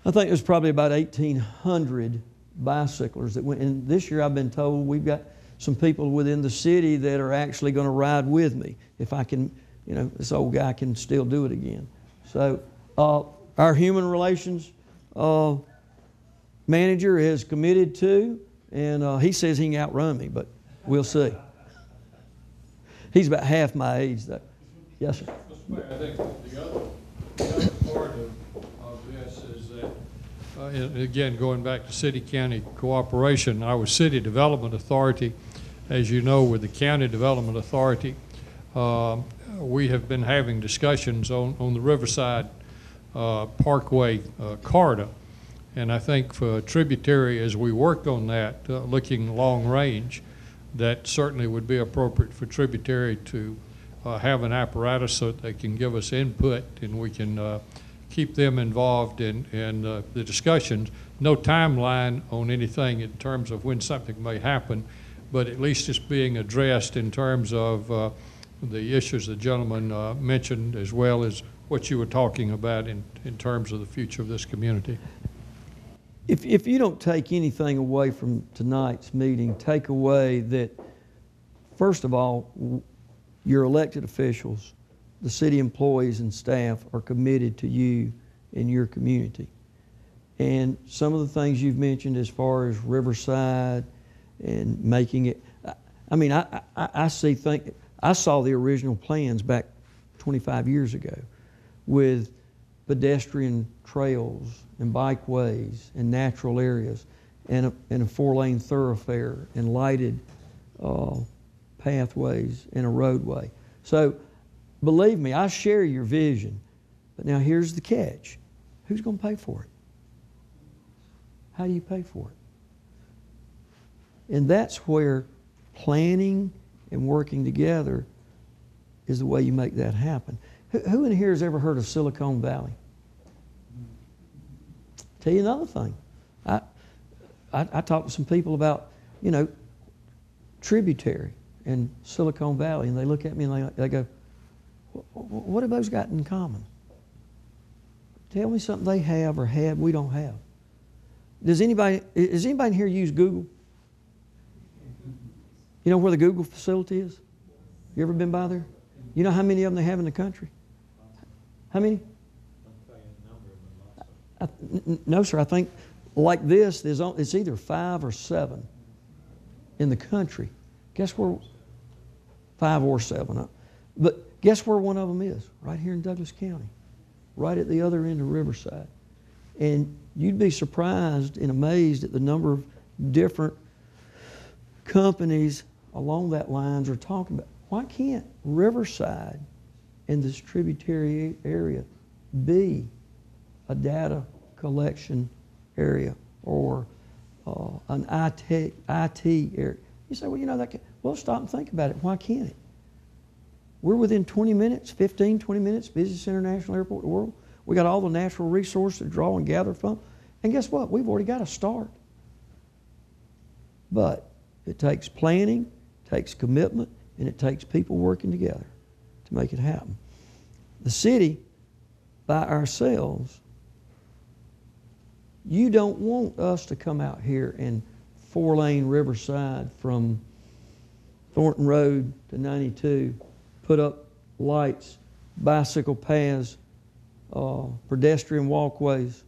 S1: I think it was probably about 1,800 bicyclers that went. And this year I've been told we've got some people within the city that are actually going to ride with me. If I can, you know, this old guy can still do it again. So our human relations manager is committed to, and he says he can outrun me, but we'll see. He's about half my age, though. Yes, sir.
S4: Mr. Mayor, I think the other part of this is that, and again, going back to city-county cooperation, our City Development Authority, as you know, with the County Development Authority, we have been having discussions on the Riverside Parkway corridor. And I think for Tributary, as we work on that, looking long range, that certainly would be appropriate for Tributary to have an apparatus so that they can give us input and we can keep them involved in the discussions. No timeline on anything in terms of when something may happen, but at least it's being addressed in terms of the issues the gentleman mentioned, as well as what you were talking about in terms of the future of this community.
S1: If you don't take anything away from tonight's meeting, take away that, first of all, your elected officials, the city employees and staff are committed to you and your community. And some of the things you've mentioned as far as Riverside and making it, I mean, I saw the original plans back 25 years ago with pedestrian trails and bikeways and natural areas and a 4-lane thoroughfare and lighted pathways and a roadway. So believe me, I share your vision. But now here's the catch. Who's going to pay for it? How do you pay for it? And that's where planning and working together is the way you make that happen. Who in here has ever heard of Silicon Valley? Tell you another thing. I talked to some people about, you know, Tributary and Silicon Valley, and they look at me and they go, what have those got in common? Tell me something they have or had we don't have. Does anybody in here use Google? You know where the Google facility is? You ever been by there? You know how many of them they have in the country? How many? No, sir. I think like this, it's either 5 or 7 in the country. Guess where? 5 or 7. But guess where one of them is? Right here in Douglas County, right at the other end of Riverside. And you'd be surprised and amazed at the number of different companies along that lines are talking about. Why can't Riverside and this Tributary area be a data collection area or an IT area? You say, well, you know, that can, well, stop and think about it. Why can't it? We're within 20 minutes, 15, 20 minutes, busiest international airport in the world. We got all the natural resources to draw and gather from. And guess what? We've already got a start. But it takes planning, takes commitment, and it takes people working together to make it happen. The city, by ourselves, you don't want us to come out here and 4-lane Riverside from Thornton Road to 92, put up lights, bicycle paths, pedestrian walkways.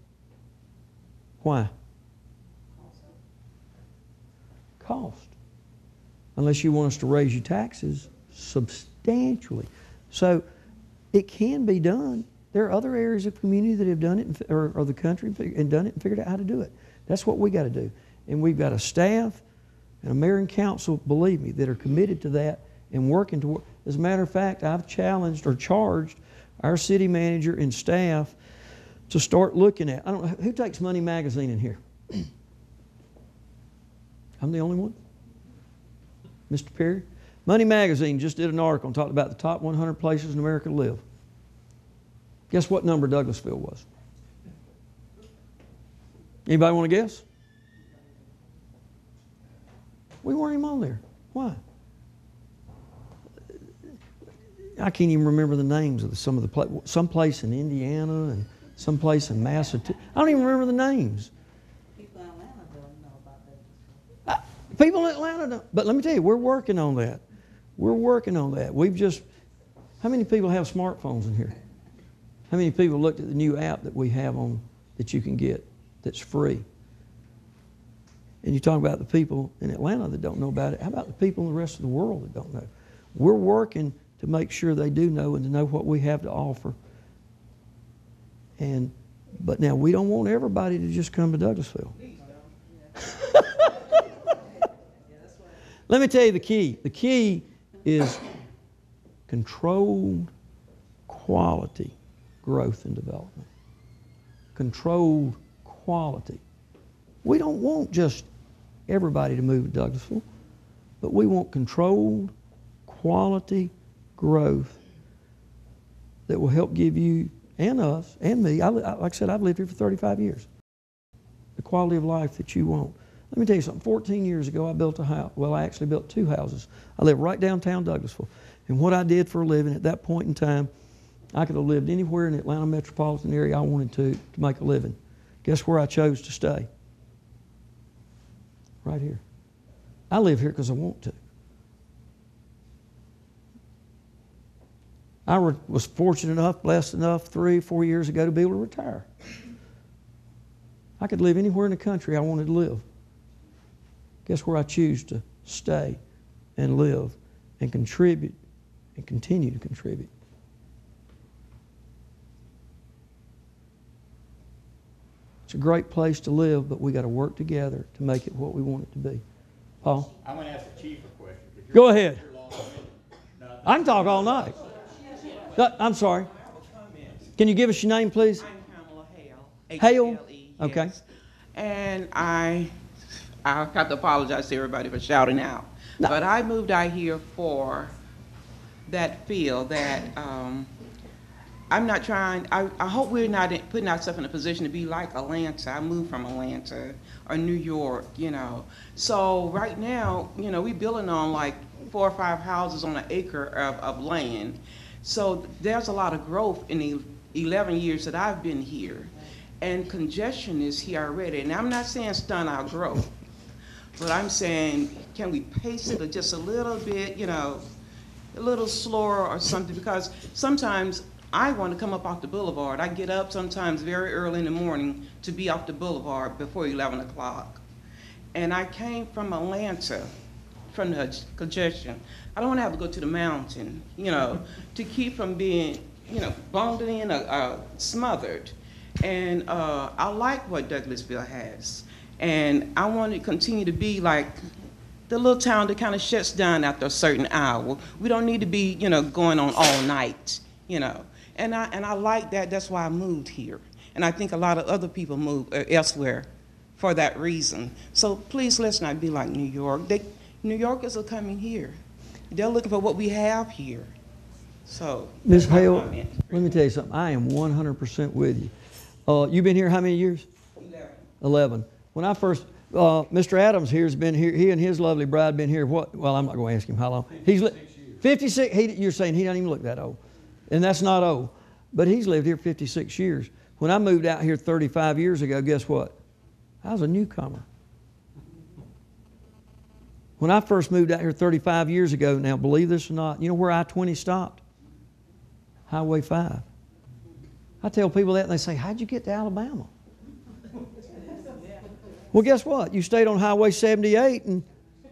S1: Why? Cost. Unless you want us to raise your taxes substantially. So it can be done. There are other areas of community that have done it, or the country, and done it and figured out how to do it. That's what we got to do. And we've got a staff and a mayor and council, believe me, that are committed to that and working toward. As a matter of fact, I've challenged or charged our city manager and staff to start looking at. I don't know who takes Money Magazine in here. I'm the only one. Mr. Perry, Money Magazine just did an article and talked about the top 100 places in America to live. Guess what number Douglasville was? Anybody want to guess? We weren't even on there. Why? I can't even remember the names of some of the some place in Indiana and some place in Massachusetts. I don't even remember the names.
S9: People in Atlanta don't know about that.
S1: People in Atlanta don't. But let me tell you, we're working on that. We're working on that. How many people have smartphones in here? How many people looked at the new app that we have on, that you can get, that's free? And you talk about the people in Atlanta that don't know about it. How about the people in the rest of the world that don't know? We're working to make sure they do know and to know what we have to offer. But now we don't want everybody to just come to Douglasville. Let me tell you the key. The key is controlled quality growth and development. Controlled quality. We don't want just everybody to move to Douglasville, but we want controlled quality growth that will help give you and us and me. Like I said, I've lived here for 35 years. The quality of life that you want. Let me tell you something. 14 years ago, I built a house. Well, I actually built 2 houses. I live right downtown Douglasville. And what I did for a living at that point in time, I could have lived anywhere in the Atlanta metropolitan area I wanted to make a living. Guess where I chose to stay? Right here. I live here because I want to. I was fortunate enough, blessed enough 3 or 4 years ago to be able to retire. I could live anywhere in the country I wanted to live. Guess where I choose to stay and live and contribute and continue to contribute? It's a great place to live, but we got to work together to make it what we want it to be. Paul?
S7: I'm going to ask the chief a question.
S1: Go ahead. I can talk all night. I'm sorry. Can you give us your name, please?
S14: I'm Pamela Hale.
S1: Hale?
S14: H-A-L-E,
S1: Okay.
S14: yes. And I have to apologize to everybody for shouting out.
S1: No.
S14: But I moved out here for that feel that I'm not trying, I hope we're not putting ourselves in a position to be like Atlanta. I moved from Atlanta or New York, you know. So right now, you know, we're building on like 4 or 5 houses on an acre of land. So there's a lot of growth in the 11 years that I've been here. And congestion is here already. And I'm not saying stunt our growth, but I'm saying, can we pace it just a little bit, you know, a little slower or something? Because sometimes I want to come up off the boulevard. I get up sometimes very early in the morning to be off the boulevard before 11 o'clock. And I came from Atlanta, from the congestion. I don't want to have to go to the mountain, you know, to keep from being, you know, boned in or smothered. And I like what Douglasville has. And I want to continue to be like the little town that kind of shuts down after a certain hour. We don't need to be, you know, going on all night, you know. And I like that. That's why I moved here. And I think a lot of other people move elsewhere for that reason. So please, let's not be like New York. New Yorkers are coming here. They're looking for what we have here. So,
S1: Ms. Hale, let me tell you something. I am 100% with you. You've been here how many years? 11. When I first, Mr. Adams here has been here. He and his lovely bride been here. What? Well, I'm not going to ask him how long. 56. You're saying he doesn't even look that old, and that's not old. But he's lived here 56 years. When I moved out here 35 years ago, guess what? I was a newcomer. When I first moved out here 35 years ago, now believe this or not, you know where I-20 stopped? Highway 5. I tell people that and they say, how'd you get to Alabama? Well, guess what? You stayed on Highway 78 and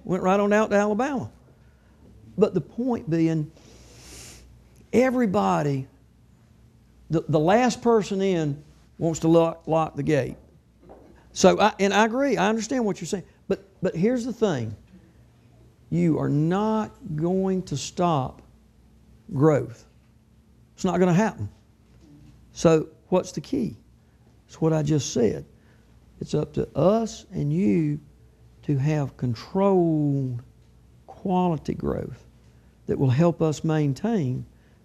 S1: went right on out to Alabama. But the point being, everybody, the last person in wants to lock the gate. So, and I agree, I understand what you're saying. But here's the thing. You are not going to stop growth. It's not going to happen. So what's the key? It's what I just said. It's up to us and you to have controlled quality growth that will help us maintain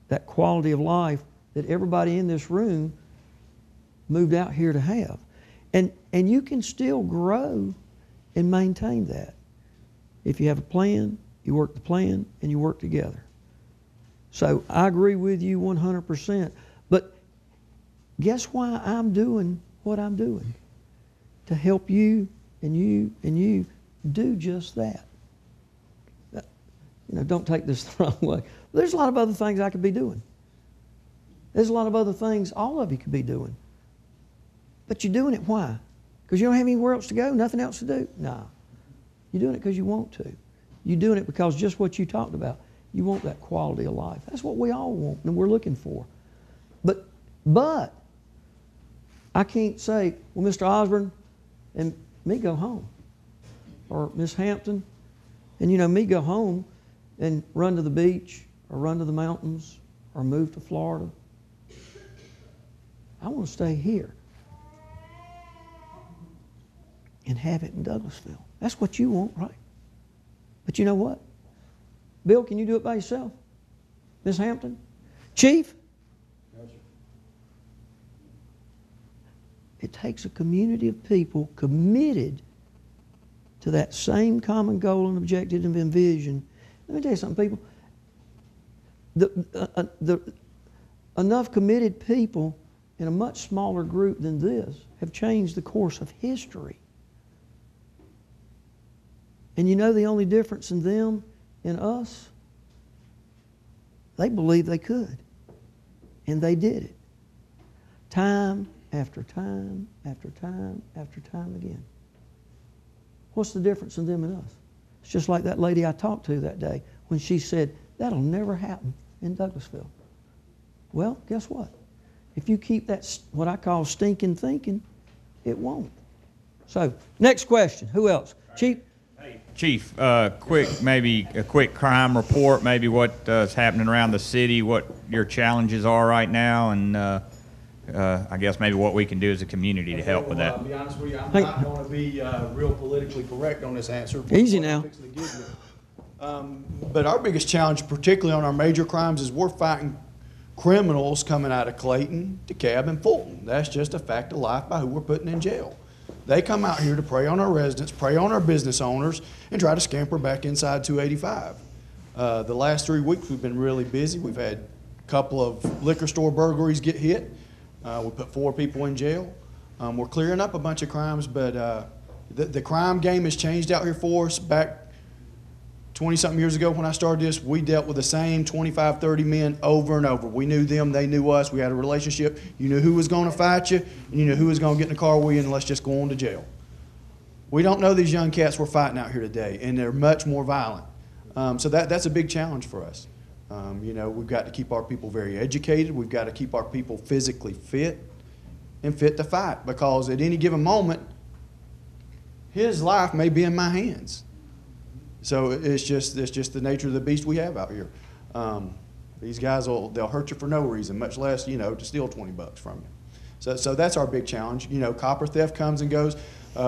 S1: that quality of life that everybody in this room moved out here to have. And you can still grow and maintain that. If you have a plan, you work the plan, and you work together. So I agree with you 100%. But guess why I'm doing what I'm doing? To help you and you and you do just that. You know, don't take this the wrong way. There's a lot of other things I could be doing. There's a lot of other things all of you could be doing. But you're doing it why? Because you don't have anywhere else to go, nothing else to do? No. You're doing it because you want to. You're doing it because just what you talked about. You want that quality of life. That's what we all want and we're looking for. But I can't say, well, Mr. Osborne and me go home. Or Miss Hampton and, you know, me go home and run to the beach or run to the mountains or move to Florida. I want to stay here and have it in Douglasville. That's what you want, right? But you know what? Bill, can you do it by yourself? Miss Hampton? Chief?
S7: No, sir.
S1: It takes a community of people committed to that same common goal and objective and vision. Let me tell you something, people. Enough committed people in a much smaller group than this have changed the course of history. And you know the only difference in them and us? They believed they could. And they did it. Time after time after time after time again. What's the difference in them and us? It's just like that lady I talked to that day when she said, that'll never happen in Douglasville. Well, guess what? If you keep that, what I call stinking thinking, it won't. So, next question. Who else? Chief?
S15: Hey, Chief, maybe a quick crime report, maybe what's happening around the city, what your challenges are right now, and I guess maybe what we can do as a community to help with that.
S8: I'll be honest with you, I'm not going to be real politically correct on this answer.
S1: Easy now.
S8: But our biggest challenge, particularly on our major crimes, is we're fighting criminals coming out of Clayton, DeKalb, and Fulton. That's just a fact of life by who we're putting in jail. They come out here to prey on our residents, prey on our business owners, and try to scamper back inside 285. The last 3 weeks we've been really busy. We've had a couple of liquor store burglaries get hit. We put 4 people in jail. We're clearing up a bunch of crimes, but the crime game has changed out here for us. Back 20-something years ago when I started this, we dealt with the same 25, 30 men over and over. We knew them, they knew us, we had a relationship. You knew who was going to fight you, and you knew who was going to get in the car with you, and let's just go on to jail. We don't know these young cats we're fighting out here today, and they're much more violent. So that's a big challenge for us. You know, we've got to keep our people very educated. We've got to keep our people physically fit and fit to fight, because at any given moment, his life may be in my hands. So it's just the nature of the beast we have out here. These guys they'll hurt you for no reason, much less, you know, to steal $20 from you. So that's our big challenge. You know, copper theft comes and goes.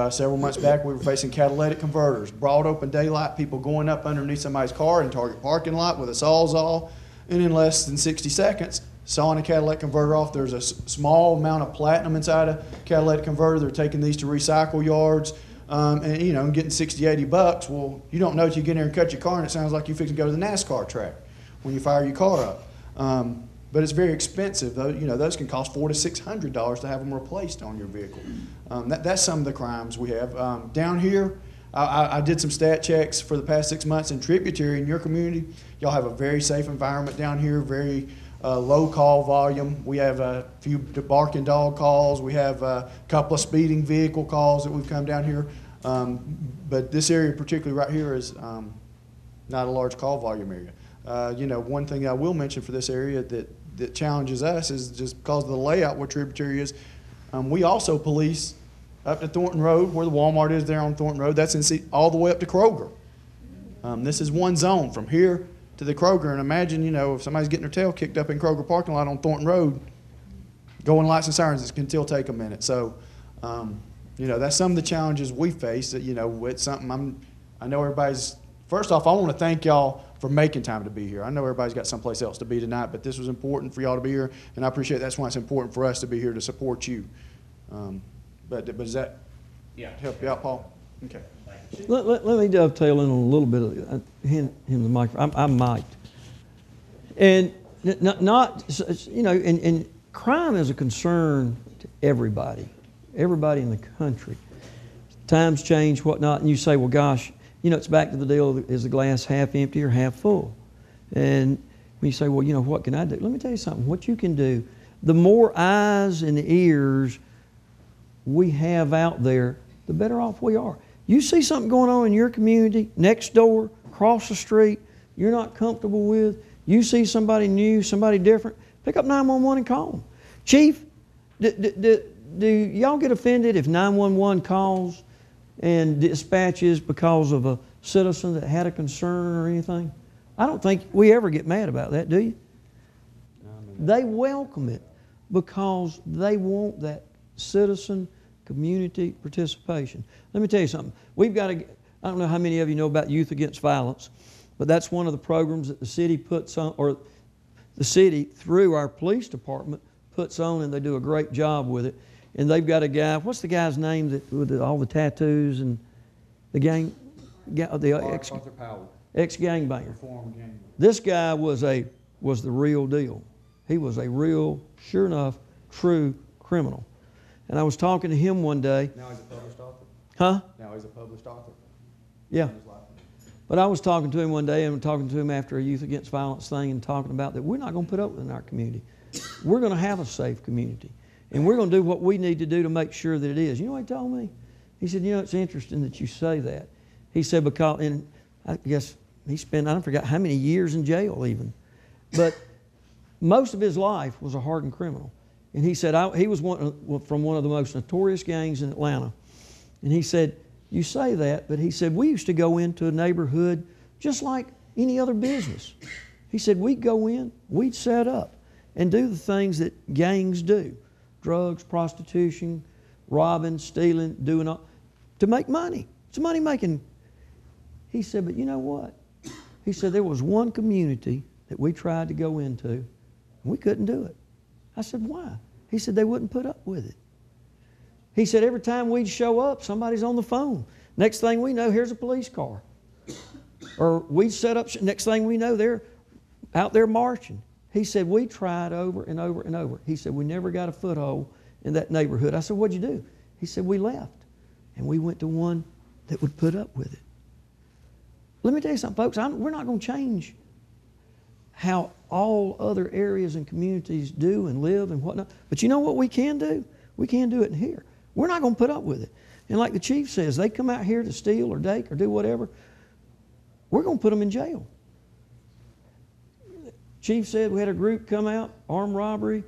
S8: Several months back, we were facing catalytic converters, broad open daylight, people going up underneath somebody's car in Target parking lot with a sawzall, and in less than 60 seconds, sawing a catalytic converter off. There's a small amount of platinum inside a catalytic converter. They're taking these to recycle yards. And you know, getting 60, 80 bucks. Well, you don't know till you get in there and cut your car, and it sounds like you fix to go to the NASCAR track when you fire your car up. But it's very expensive. Though, you know, those can cost $400 to $600 to have them replaced on your vehicle. That's some of the crimes we have down here. I did some stat checks for the past 6 months in Tributary in your community. Y'all have a very safe environment down here. Very low call volume. We have a few barking dog calls. We have a couple of speeding vehicle calls that we've come down here. But this area particularly right here is not a large call volume area. You know, one thing I will mention for this area that challenges us is just because of the layout where Tributary is. We also police up to Thornton Road, where the Walmart is there on Thornton Road. That's all the way up to Kroger. This is one zone from here to the Kroger. And imagine, you know, if somebody's getting their tail kicked up in Kroger parking lot on Thornton Road, going lights and sirens, it can still take a minute. So, you know, that's some of the challenges we face. That, you know, it's something I know everybody's. First off, I want to thank y'all for making time to be here. I know everybody's got someplace else to be tonight, but this was important for y'all to be here, and I appreciate that's why it's important for us to be here to support you. But does that help you out, Paul? Okay.
S1: Let me dovetail in on a little bit of him the microphone. I'm mic'd. And not you know, and crime is a concern to everybody in the country. Times change, whatnot, and you say, well, gosh, you know, it's back to the deal, is the glass half empty or half full? And when you say, well, you know, what can I do? Let me tell you something. What you can do, the more eyes and ears we have out there, the better off we are. You see something going on in your community, next door, across the street, you're not comfortable with, you see somebody new, somebody different, pick up 911 and call them. Chief, do y'all get offended if 911 calls and dispatches because of a citizen that had a concern or anything? I don't think we ever get mad about that, do you? They welcome it because they want that citizen community participation. Let me tell you something. We've got I don't know how many of you know about Youth Against Violence, but that's one of the programs that the city puts on, or the city through our police department puts on, and they do a great job with it. And they've got a guy, what's the guy's name that with all the tattoos and the ex-gangbanger. This guy was the real deal. He was a real, sure enough, true criminal. And I was talking to him one day.
S7: Now he's a published author?
S1: Huh?
S7: Now he's a published author?
S1: Yeah. But I was talking to him one day, and talking to him after a Youth Against Violence thing, and talking about that we're not going to put up with in our community. We're going to have a safe community. And we're going to do what we need to do to make sure that it is. You know what he told me? He said, you know, it's interesting that you say that. He said, because, and I guess he spent, I forgot how many years in jail even. But most of his life was a hardened criminal. And he said, he was from one of the most notorious gangs in Atlanta. And he said, you say that, but he said, we used to go into a neighborhood just like any other business. He said, we'd go in, we'd set up and do the things that gangs do. Drugs, prostitution, robbing, stealing, doing all, to make money. It's money making. He said, but you know what? He said, there was one community that we tried to go into, and we couldn't do it. I said, why? He said, they wouldn't put up with it. He said, every time we'd show up, somebody's on the phone. Next thing we know, here's a police car. Or we'd set up, next thing we know, they're out there marching. He said, we tried over and over and over. He said, we never got a foothold in that neighborhood. I said, what'd you do? He said, we left. And we went to one that would put up with it. Let me tell you something, folks. We're not going to change how all other areas and communities do and live and whatnot. But you know what we can do? We can do it in here. We're not going to put up with it. And like the chief says, they come out here to steal or take or do whatever, we're going to put them in jail. Chief said we had a group come out, armed robbery,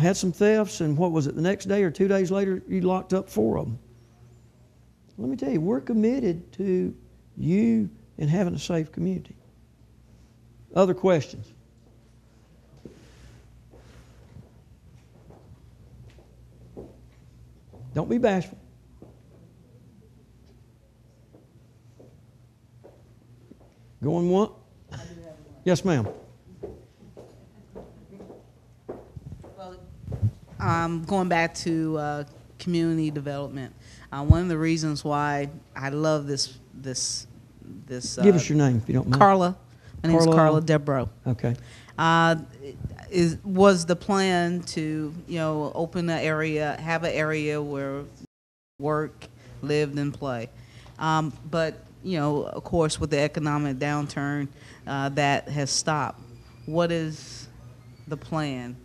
S1: had some thefts, and what was it, the next day or 2 days later, you locked up 4 of them. Let me tell you, we're committed to you and having a safe community. Other questions? Don't be bashful. Going what? Yes, ma'am.
S16: Going back to community development, one of the reasons why I love this.
S1: Give us your name if you don't mind.
S16: Carla. My name is Carla Debro.
S1: Okay.
S16: Was the plan to open an area, have an area where work, lived, and play, but of course with the economic downturn, that has stopped. What is the plan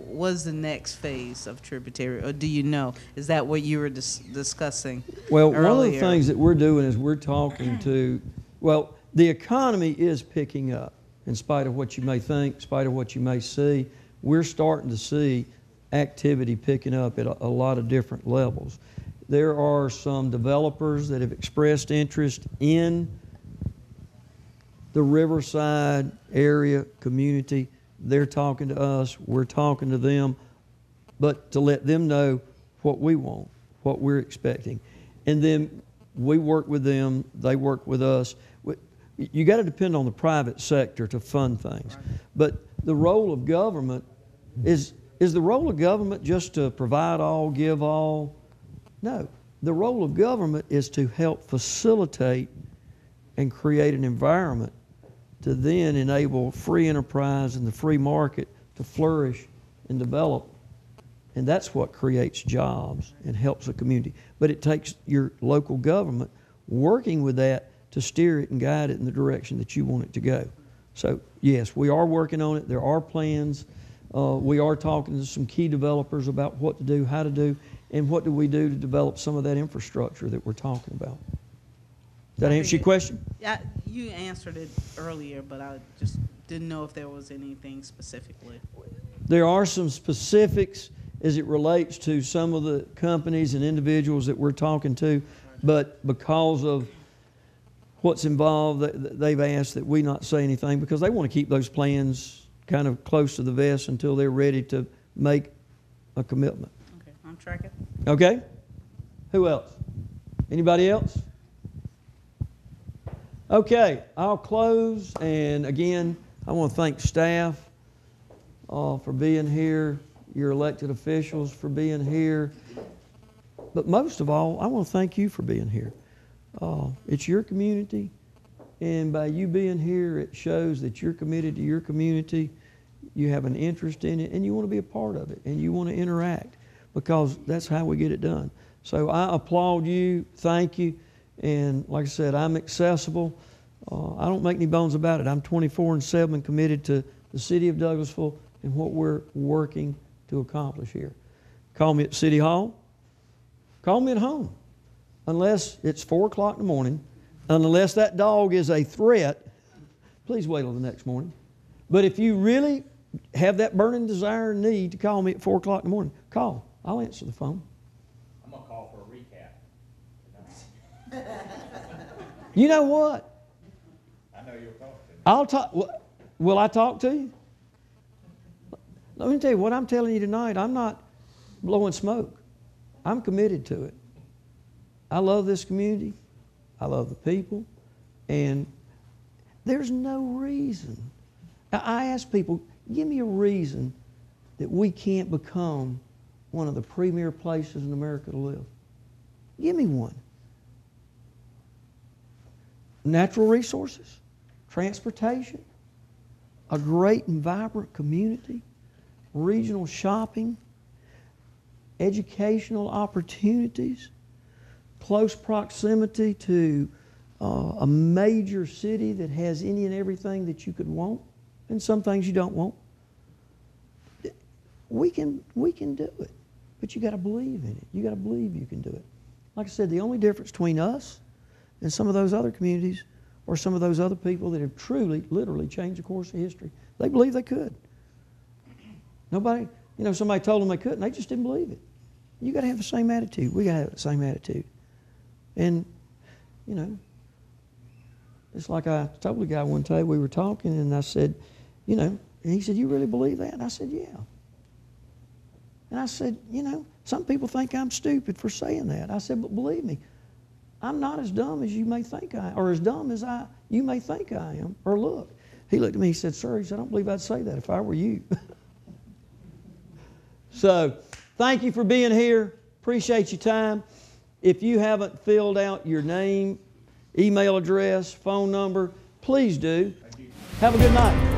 S16: what is the next phase of Tributary, or do you know? Is that what you were discussing
S1: Well,
S16: earlier?
S1: One of the things that we're doing is we're talking to, well, the economy is picking up in spite of what you may think, in spite of what you may see. We're starting to see activity picking up at a lot of different levels. There are some developers that have expressed interest in the Riverside area community. They're talking to us, we're talking to them, but to let them know what we want, what we're expecting. And then we work with them, they work with us. You got to depend on the private sector to fund things. Right. But the role of government is the role of government just to provide all, give all? No. The role of government is to help facilitate and create an environment to then enable free enterprise and the free market to flourish and develop. And that's what creates jobs and helps the community. But it takes your local government working with that to steer it and guide it in the direction that you want it to go. So yes, we are working on it. There are plans. We are talking to some key developers about what to do, how to do, and what do we do to develop some of that infrastructure that we're talking about. Does that answer your question?
S16: Yeah, you answered it earlier, but I just didn't know if there was anything specifically.
S1: There are some specifics as it relates to some of the companies and individuals that we're talking to, but because of what's involved, they've asked that we not say anything because they want to keep those plans kind of close to the vest until they're ready to make a commitment.
S16: Okay, I'm tracking.
S1: Okay? Who else? Anybody else? Okay, I'll close, and again, I want to thank staff for being here, your elected officials for being here, but most of all, I want to thank you for being here. It's your community, and by you being here, it shows that you're committed to your community, you have an interest in it, and you want to be a part of it, and you want to interact, because that's how we get it done. So I applaud you, thank you, and like I said, I'm accessible. I don't make any bones about it. I'm 24/7 committed to the city of Douglasville and what we're working to accomplish here. Call me at City Hall. Call me at home. Unless it's 4 o'clock in the morning, and unless that dog is a threat, please wait till the next morning. But if you really have that burning desire and need to call me at 4 o'clock in the morning, call. I'll answer the phone.
S7: I'm going to call for a recap.
S1: You know what?
S7: I know you'll talk to me.
S1: I'll talk. Will I talk to you? Let me tell you what I'm telling you tonight. I'm not blowing smoke. I'm committed to it. I love this community. I love the people. And there's no reason. I ask people, give me a reason that we can't become one of the premier places in America to live. Give me one. Natural resources, transportation, a great and vibrant community, regional shopping, educational opportunities, close proximity to a major city that has any and everything that you could want, and some things you don't want. We can do it, but you got to believe in it. You got to believe you can do it. Like I said, the only difference between us and some of those other communities or some of those other people that have truly, literally changed the course of history, they believe they could. Nobody, somebody told them they couldn't, they just didn't believe it. You got to have the same attitude. We got to have the same attitude. And, it's like I told the guy one day, we were talking, and I said, and he said, you really believe that? And I said, yeah. And I said, some people think I'm stupid for saying that. I said, but believe me, I'm not as dumb as you may think I am, or as dumb as you may think I am, or look. He looked at me, he said, sir, I don't believe I'd say that if I were you. So, thank you for being here. Appreciate your time. If you haven't filled out your name, email address, phone number, please do. Have a good night.